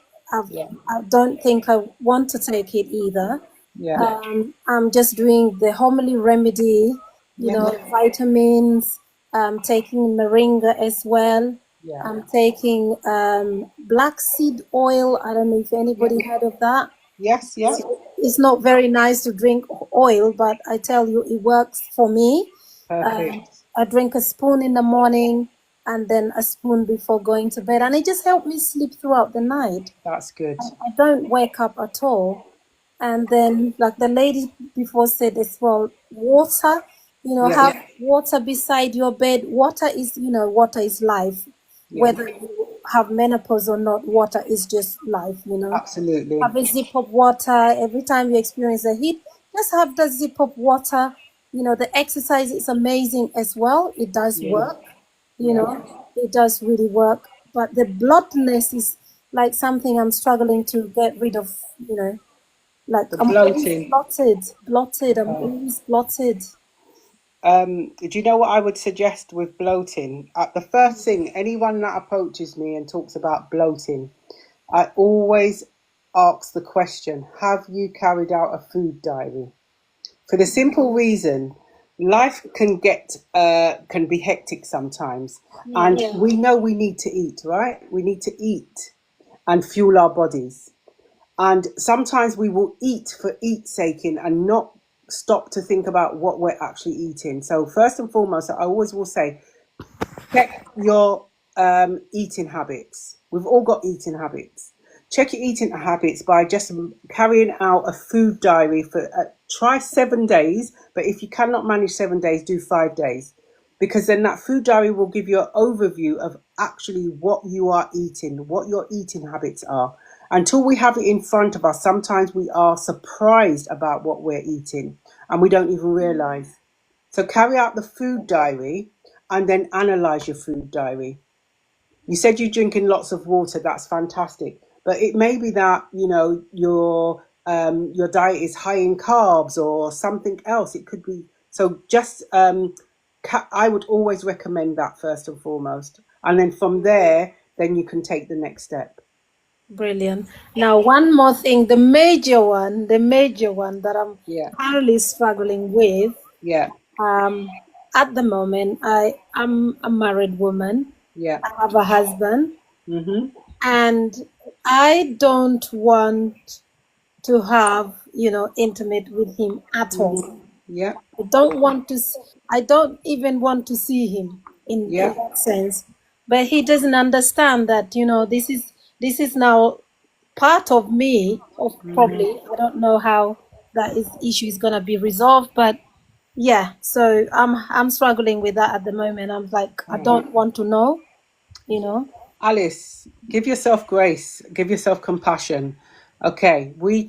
Yeah. I don't think I want to take it either. Yeah. I'm just doing the homely remedy, Yeah. vitamins. I'm taking moringa as well. Yeah. I'm taking black seed oil. I don't know if Yeah. anybody heard of that. Yes. Yeah. It's not very nice to drink oil, but I tell you, it works for me. Perfect. I drink a spoon in the morning and then a spoon before going to bed, and it just helped me sleep throughout the night. That's good. I don't wake up at all. And then, like the lady before said as well, water, Yeah. have water beside your bed. Water is life. Yeah. Whether you have menopause or not, water is just life. Absolutely. Have a zip of water. Every time you experience a heat, just have the zip of water. The exercise is amazing as well. It does work. It does really work. But the bloodness is like something I'm struggling to get rid of, like The I'm always bloating. blotted. I'm Okay. always blotted. Do you know what I would suggest with bloating? The first thing, anyone that approaches me and talks about bloating, I always ask the question, have you carried out a food diary? For the simple reason, life can be hectic sometimes. And we know we need to eat, right? We need to eat and fuel our bodies. And sometimes we will eat for eat's sake and not stop to think about what we're actually eating. So first and foremost, I always will say, check your eating habits. We've all got eating habits. Check your eating habits by just carrying out a food diary for try 7 days. But if you cannot manage 7 days, do 5 days, because then that food diary will give you an overview of actually what you are eating, what your eating habits are. Until we have it in front of us, sometimes we are surprised about what we're eating and we don't even realize. So carry out the food diary and then analyze your food diary. You said you're drinking lots of water. That's fantastic. But it may be that, your diet is high in carbs or something else. It could be. So just I would always recommend that first and foremost. And then from there, then you can take the next step. Brilliant. Now, one more thing, the major one that I'm Yeah. currently struggling with. Yeah. At the moment, I am a married woman. Yeah. I have a husband, Mm-hmm. and I don't want to have, intimate with him at all. Yeah. I don't even want to see him in that sense. But he doesn't understand that, this is now part of me, of probably, I don't know how issue is gonna be resolved, but yeah, so I'm struggling with that at the moment. I'm like, I don't want to know, Alice, give yourself grace, give yourself compassion. Okay, we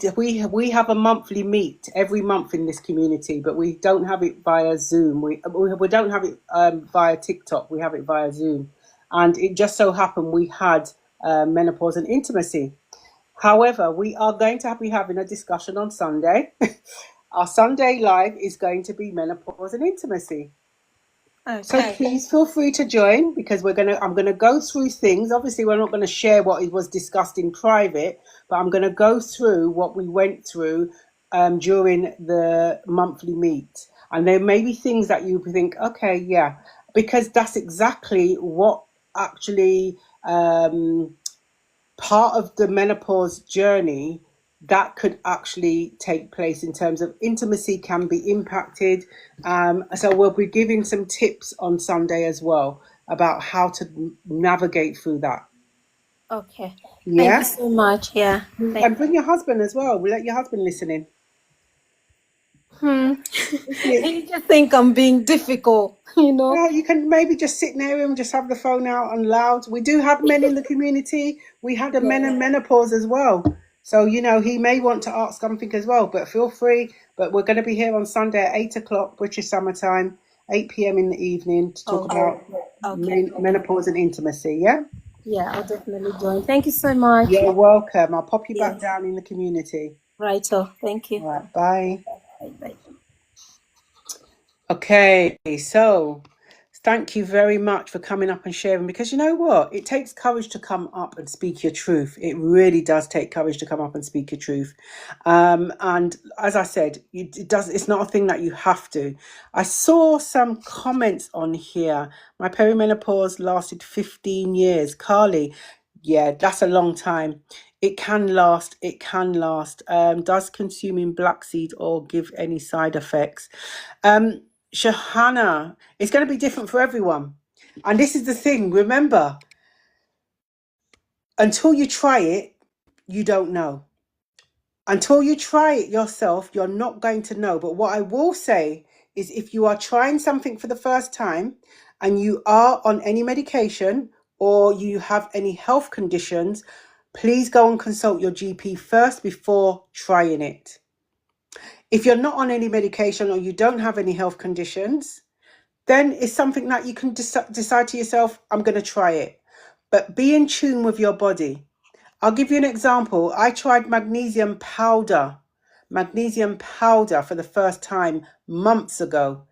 have a monthly meet every month in this community, but we don't have it via Zoom. We don't have it via TikTok. We have it via Zoom, and it just so happened we had menopause and intimacy. However, we are going to be having a discussion on Sunday. Our Sunday live is going to be menopause and intimacy. Okay. So please feel free to join, because I'm gonna go through things. Obviously, we're not going to share what it was discussed in private, but I'm going to go through what we went through during the monthly meet. And there may be things that you think, okay, yeah, because that's exactly what actually part of the menopause journey that could actually take place in terms of intimacy can be impacted. So we'll be giving some tips on Sunday as well about how to navigate through that. Okay. Yeah. Thank you so much. Yeah. And bring your husband as well. We'll let your husband listen in. You just think I'm being difficult, Well, you can maybe just sit near him, just have the phone out on loud. We do have men in the community. We had a men and menopause as well. So, he may want to ask something as well, but feel free. But we're going to be here on Sunday at 8 o'clock British Summer Time, 8 p.m. in the evening to talk about Okay. menopause and intimacy. Yeah. Yeah, I'll definitely join. Thank you so much. You're welcome. I'll pop you Yeah. back down in the community. Right. So thank you. All right. Bye. Bye. Bye. Okay, so thank you very much for coming up and sharing, because you know what? It takes courage to come up and speak your truth. It really does take courage to come up and speak your truth. And as I said, it's not a thing that you have to. I saw some comments on here. My perimenopause lasted 15 years. Carly, yeah, that's a long time. It can last. It can last. Does consuming black seed oil give any side effects? Shahana, it's going to be different for everyone. And this is the thing. Remember, until you try it, you don't know. Until you try it yourself, you're not going to know. But what I will say is, if you are trying something for the first time and you are on any medication or you have any health conditions, please go and consult your GP first before trying it. If you're not on any medication or you don't have any health conditions, then it's something that you can decide to yourself, I'm going to try it. But be in tune with your body. I'll give you an example. I tried magnesium powder for the first time months ago.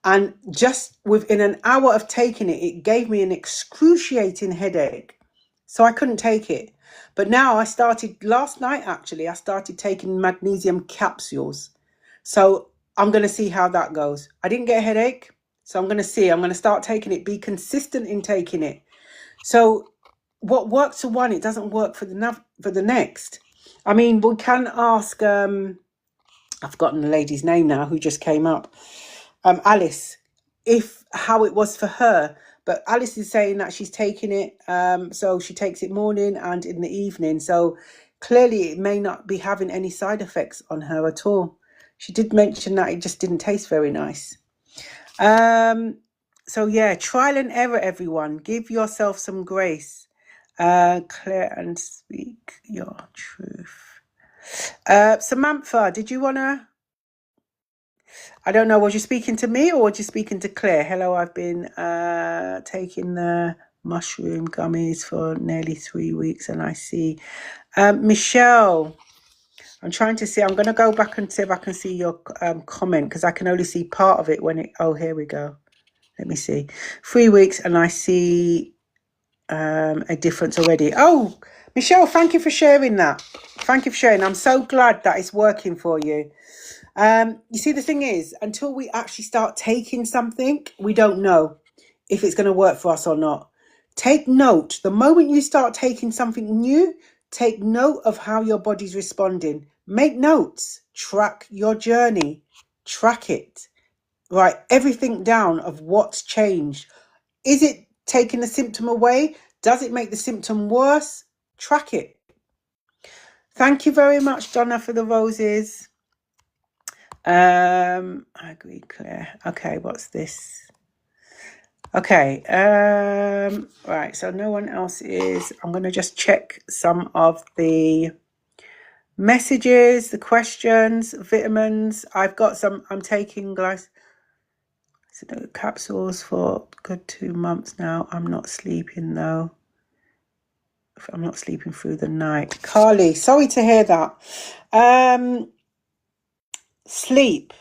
And just within an hour of taking it, it gave me an excruciating headache. So I couldn't take it. But now last night actually, I started taking magnesium capsules. So I'm going to see how that goes. I didn't get a headache. So I'm going to see. I'm going to start taking it. Be consistent in taking it. So what works for one, it doesn't work for the next. I mean, we can ask. I've forgotten the lady's name now who just came up. Alice, how it was for her. But Alice is saying that she's taking it. So she takes it morning and in the evening. So clearly, it may not be having any side effects on her at all. She did mention that it just didn't taste very nice. So yeah, trial and error, everyone. Give yourself some grace. Clear and speak your truth. Samantha, did you wanna? I don't know, was you speaking to me or was you speaking to Claire? Hello, I've been taking the mushroom gummies for nearly 3 weeks and I see Michelle. I'm trying to see. I'm going to go back and see if I can see your comment, because I can only see part of it when it. Oh, here we go. Let me see. 3 weeks and I see a difference already. Oh, Michelle, thank you for sharing that. Thank you for sharing. I'm so glad that it's working for you. You see, the thing is, until we actually start taking something, we don't know if it's going to work for us or not. Take note. The moment you start taking something new, take note of how your body's responding. Make notes. Track your journey. Track it. Write everything down of what's changed. Is it taking the symptom away? Does it make the symptom worse? Track it. Thank you very much, Donna, for the roses. I agree, Claire. Okay, what's this? Okay, right, so no one else is. I'm going to just check some of the messages, the questions, vitamins. I've got some. I'm taking capsules for good 2 months now. I'm not sleeping though. I'm not sleeping through the night. Carly, sorry to hear that. Sleep.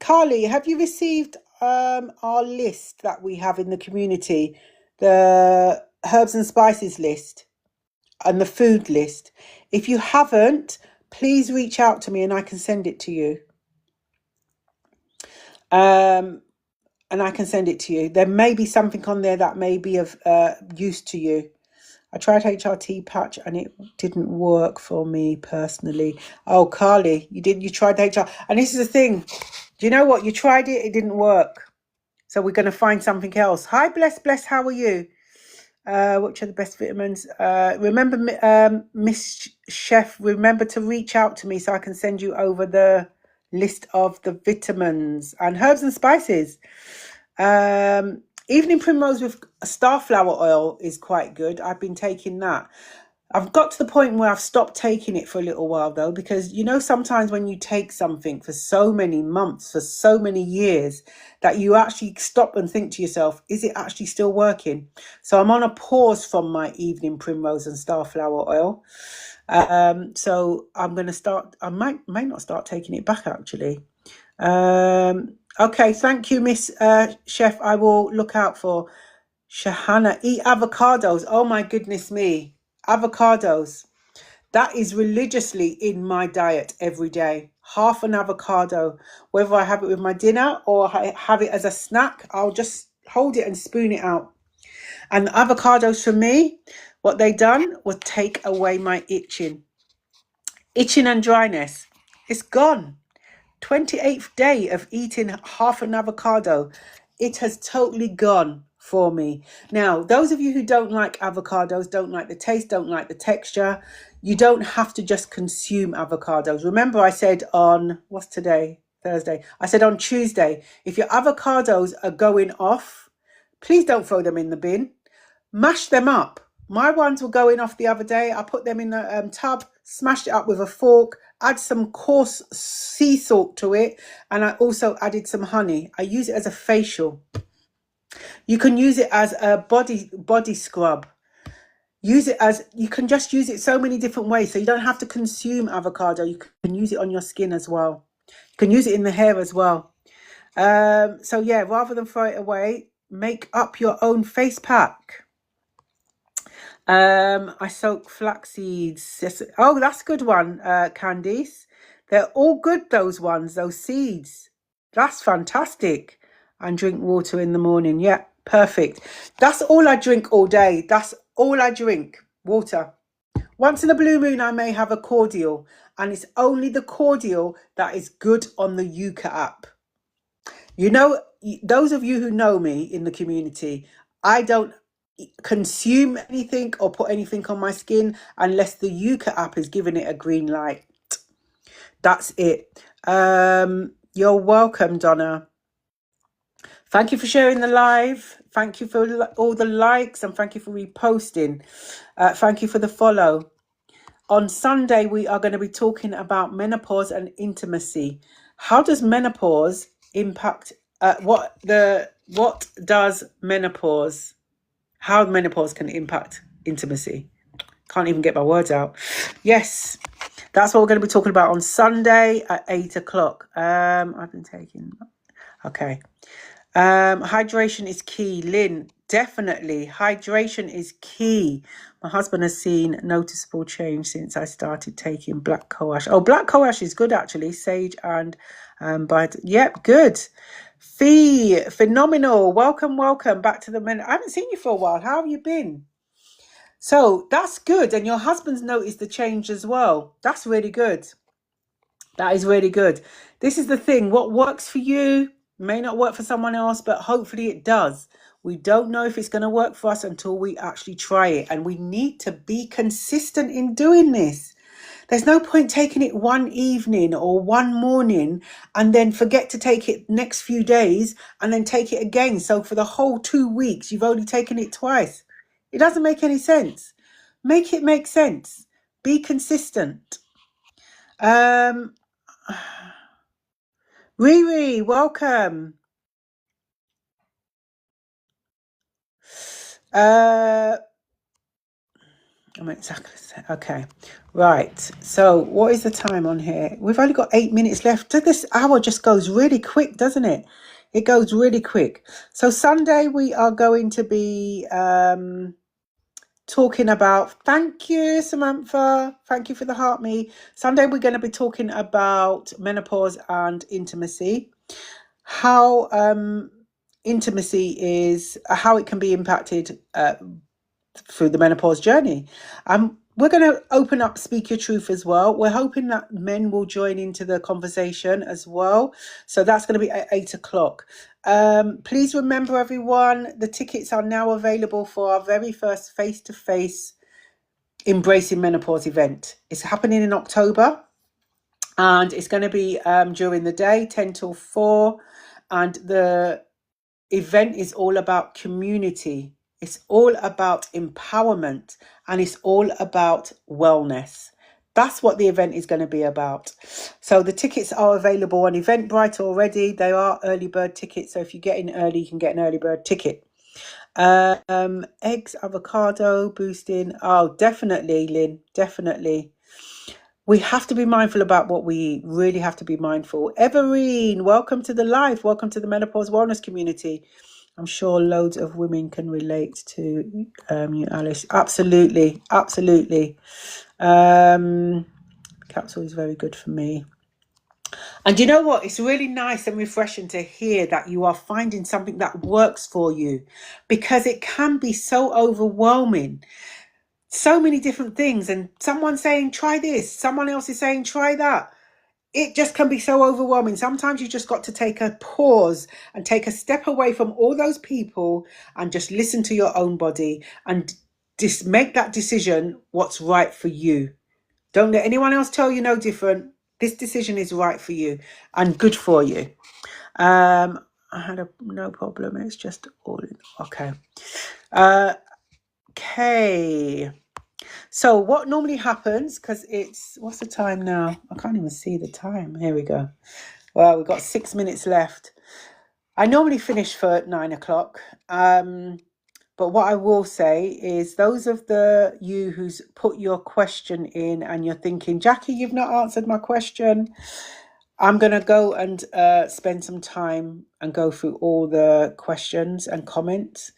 Carly, have you received our list that we have in the community, the herbs and spices list and the food list? If you haven't, please reach out to me and I can send it to you. And I can send it to you. There may be something on there that may be of use to you. I tried HRT patch and it didn't work for me personally. Oh, Carly, you tried HR. And this is the thing. Do you know what? You tried it, it didn't work. So we're going to find something else. Hi, Bless, how are you? Which are the best vitamins? Remember, Miss Chef, remember to reach out to me so I can send you over the list of the vitamins and herbs and spices. Evening primrose with starflower oil is quite good. I've been taking that. I've got to the point where I've stopped taking it for a little while though, because you know, sometimes when you take something for so many months, for so many years, that you actually stop and think to yourself, is it actually still working? So I'm on a pause from my evening primrose and starflower oil. So I'm going to start, I may not start taking it back actually. Okay, thank you, Miss Chef. I will look out for Shahana. Eat avocados. Oh my goodness me. Avocados. That is religiously in my diet every day. Half an avocado. Whether I have it with my dinner or I have it as a snack, I'll just hold it and spoon it out. And the avocados for me, what they done was take away my itching. Itching and dryness. It's gone. 28th day of eating half an avocado. It has totally gone for me. Now, those of you who don't like avocados, don't like the taste, don't like the texture, you don't have to just consume avocados. Remember I said on, what's today? Thursday. I said on Tuesday, if your avocados are going off, please don't throw them in the bin. Mash them up. My ones were going off the other day. I put them in a tub, smashed it up with a fork, add some coarse sea salt to it, and I also added some honey. I use it as a facial. You can use it as a body scrub. Use it as, you can just use it so many different ways. So you don't have to consume avocado. You can use it on your skin as well. You can use it in the hair as well. So yeah, rather than throw it away, make up your own face pack. I soak flax seeds. Yes. Oh, that's a good one, Candice. They're all good, those ones, those seeds. That's fantastic. And drink water in the morning. Yeah, perfect. That's all I drink all day. That's all I drink, water. Once in a blue moon, I may have a cordial, and it's only the cordial that is good on the Yuka app. You know, those of you who know me in the community, I don't consume anything or put anything on my skin unless the Yuka app is giving it a green light. That's it. You're welcome, Donna. Thank you for sharing the live. Thank you for all the likes, and thank you for reposting. Thank you for the follow. On Sunday, we are going to be talking about menopause and intimacy. How does menopause impact? What does menopause? How menopause can impact intimacy? Can't even get my words out. Yes, that's what we're going to be talking about on Sunday at 8 o'clock. I've been taking. Okay. Hydration is key, Lynn. Definitely, hydration is key. My husband has seen noticeable change since I started taking black coash. Oh, black coash is good actually. Sage and yep, good. Fee, phenomenal. Welcome back to the men. I haven't seen you for a while. How have you been? So that's good. And your husband's noticed the change as well. That's really good. That is really good. This is the thing. What works for you may not work for someone else, but hopefully it does. We don't know if it's going to work for us until we actually try it. And we need to be consistent in doing this. There's no point taking it one evening or one morning and then forget to take it next few days and then take it again. So for the whole 2 weeks, you've only taken it twice. It doesn't make any sense. Make it make sense. Be consistent. Riri, welcome. Okay, right. So what is the time on here? We've only got 8 minutes left. This hour just goes really quick, doesn't it? It goes really quick. So Sunday we are going to be talking about, thank you, Samantha. Thank you for the heart me. Sunday we're going to be talking about menopause and intimacy. How intimacy is, how it can be impacted through the menopause journey. We're going to open up Speak Your Truth as well. We're hoping that men will join into the conversation as well. So that's going to be at 8 o'clock. Please remember, everyone, the tickets are now available for our very first face-to-face Embracing Menopause event. It's happening in October, and it's going to be during the day, 10 till 4. And the event is all about community. It's all about empowerment, and it's all about wellness. That's what the event is going to be about. So the tickets are available on Eventbrite already. They are early bird tickets. So if you get in early, you can get an early bird ticket. Eggs, avocado, boosting. Oh, definitely, Lynn. Definitely. We have to be mindful about what we eat. Really have to be mindful. Everine, welcome to the live. Welcome to the menopause wellness community. I'm sure loads of women can relate to you, Alice. Absolutely, absolutely. Capsule is very good for me. And you know what? It's really nice and refreshing to hear that you are finding something that works for you, because it can be so overwhelming. So many different things, and someone saying try this, someone else is saying try that. It just can be so overwhelming. Sometimes you just got to take a pause and take a step away from all those people and just listen to your own body and just make that decision what's right for you. Don't let anyone else tell you no different. This decision is right for you and good for you. I had no problem. It's just all okay. Okay. So what normally happens, because what's the time now? I can't even see the time. Here we go. Well, we've got 6 minutes left. I normally finish for 9 o'clock. But what I will say is those of you who's put your question in and you're thinking, Jackie, you've not answered my question. I'm going to go and spend some time and go through all the questions and comments.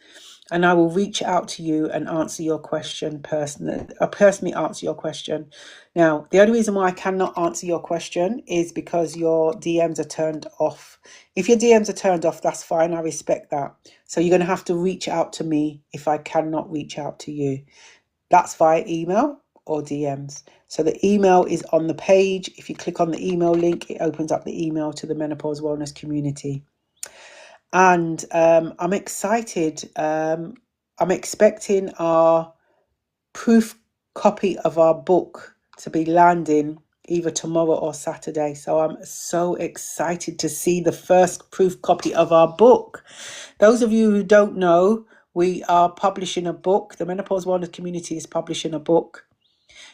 And I will reach out to you and answer your question personally answer your question. Now, the only reason why I cannot answer your question is because your DMs are turned off. If your DMs are turned off, that's fine. I respect that. So you're going to have to reach out to me if I cannot reach out to you. That's via email or DMs. So the email is on the page. If you click on the email link, it opens up the email to the Menopause Wellness community. And I'm excited. I'm expecting our proof copy of our book to be landing either tomorrow or Saturday. So I'm so excited to see the first proof copy of our book. Those of you who don't know, we are publishing a book. The Menopause Wellness community is publishing a book.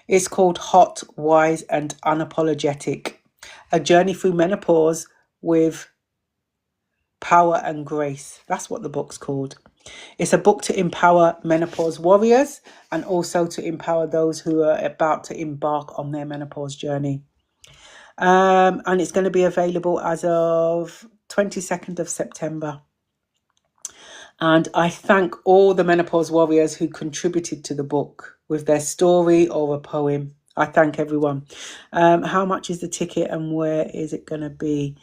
It's called Hot, Wise and Unapologetic: A Journey Through Menopause with Power and Grace. That's what the book's called. It's a book to empower menopause warriors and also to empower those who are about to embark on their menopause journey. And it's going to be available as of 22nd of September. And I thank all the menopause warriors who contributed to the book with their story or a poem. I thank everyone. How much is the ticket and where is it going to be?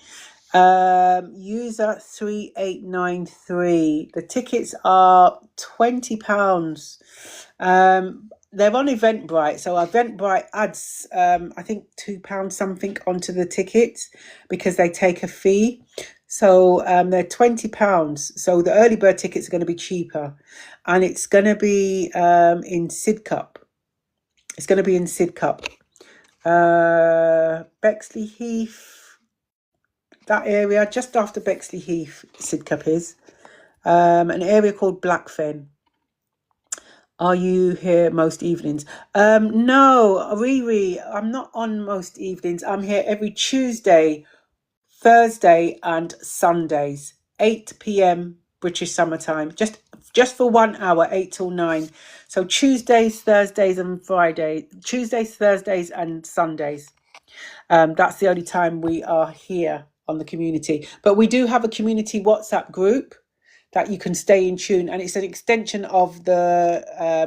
User 3893. The tickets are £20. They're on Eventbrite, so Eventbrite adds I think £2 something onto the tickets because they take a fee. So they're £20. So the early bird tickets are going to be cheaper, and it's going to be in Sidcup. It's going to be in Sidcup, Bexley Heath. That area, just after Bexley Heath, Sidcup is. An area called Blackfen. Are you here most evenings? No, Riri, I'm not on most evenings. I'm here every Tuesday, Thursday and Sundays, 8 p.m. British summertime, just for 1 hour, 8 till 9. So Tuesdays, Thursdays and Sundays. That's the only time we are here on the community. But we do have a community WhatsApp group that you can stay in tune, and it's an extension of the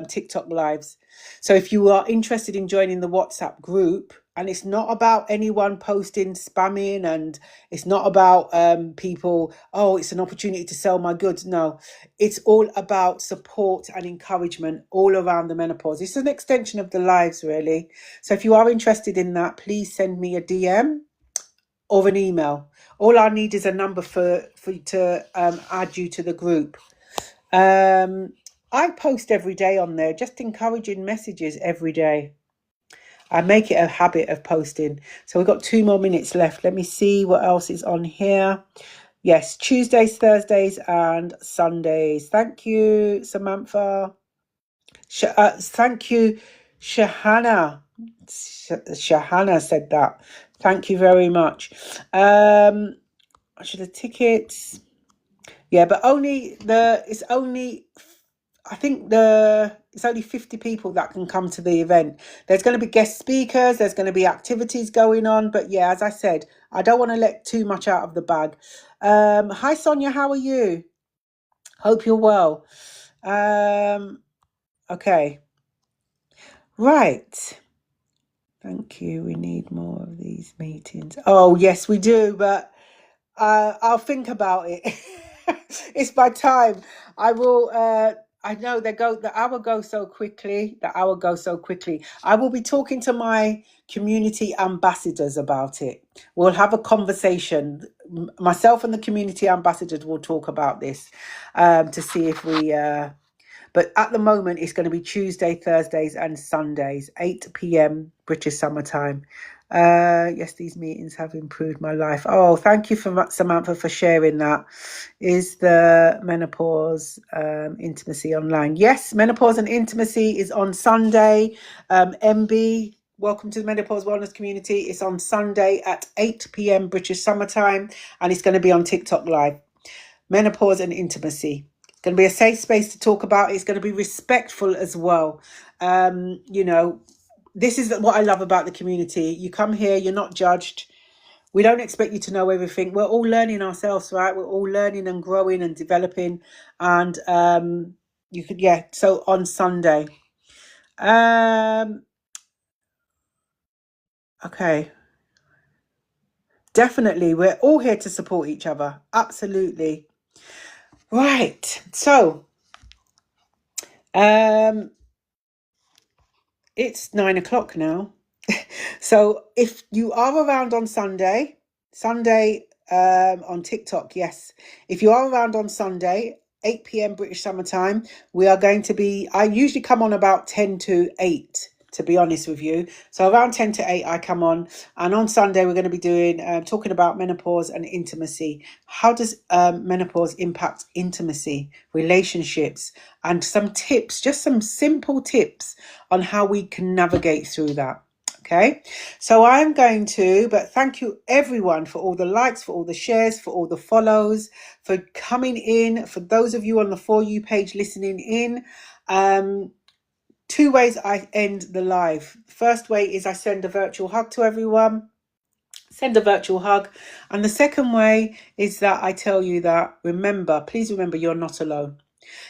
TikTok lives. So if you are interested in joining the WhatsApp group, and it's not about anyone posting spamming, and it's not about people, oh, it's an opportunity to sell my goods. No, it's all about support and encouragement all around the menopause. It's an extension of the lives, really. So if you are interested in that, please send me a DM or an email. All I need is a number for to add you to the group. I post every day on there, just encouraging messages every day. I make it a habit of posting. So we've got 2 more minutes left. Let me see what else is on here. Yes, Tuesdays, Thursdays, and Sundays. Thank you, Samantha. Thank you, Shahana. Shahana said that. Thank you very much. Should the tickets? Yeah, but it's only 50 people that can come to the event. There's going to be guest speakers, there's going to be activities going on, but yeah, as I said, I don't want to let too much out of the bag. Hi Sonia, how are you? Hope you're well. Okay. Right. Thank you. We need more of these meetings. Oh, yes, we do, but I'll think about it. It's my time. I will. I know the hour goes so quickly. I will be talking to my community ambassadors about it. We'll have a conversation. Myself and the community ambassadors will talk about this to see if we. But at the moment, it's going to be Tuesday, Thursdays, and Sundays, 8 p.m. British summertime. Yes, these meetings have improved my life. Oh, thank you for Samantha for sharing that. Is the menopause intimacy online? Yes, menopause and intimacy is on Sunday. MB, welcome to the Menopause Wellness Community. It's on Sunday at 8 p.m. British summertime, and it's going to be on TikTok Live. Menopause and intimacy. It's going to be a safe space to talk about. It's going to be respectful as well. This is what I love about the community. You come here, you're not judged. We don't expect you to know everything. We're all learning ourselves, right? We're all learning and growing and developing. And so on Sunday. Okay. Definitely. We're all here to support each other. Absolutely. Right. So, it's 9:00 now. So if you are around on Sunday on TikTok, yes. If you are around on Sunday, 8 p.m. British summertime, I usually come on about 10 to 8, to be honest with you. So around 10 to 8, I come on. And on Sunday, we're going to be talking about menopause and intimacy. How does menopause impact intimacy, relationships, and some tips, just some simple tips on how we can navigate through that. Okay, so but thank you everyone for all the likes, for all the shares, for all the follows, for coming in, for those of you on the For You page listening in. 2 ways I end the live. First way is I send a virtual hug to everyone. Send a virtual hug. And the second way is that I tell you that, please remember you're not alone.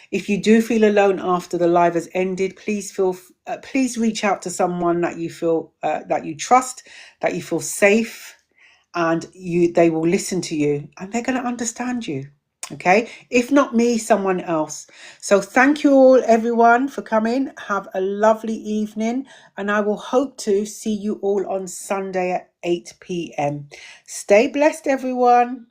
If you do feel alone after the live has ended, please reach out to someone that you feel that you trust, that you feel safe, and they will listen to you and they're going to understand you. Okay, if not me, someone else. So thank you all, everyone, for coming. Have a lovely evening, and I will hope to see you all on Sunday at 8 p.m. Stay blessed, everyone.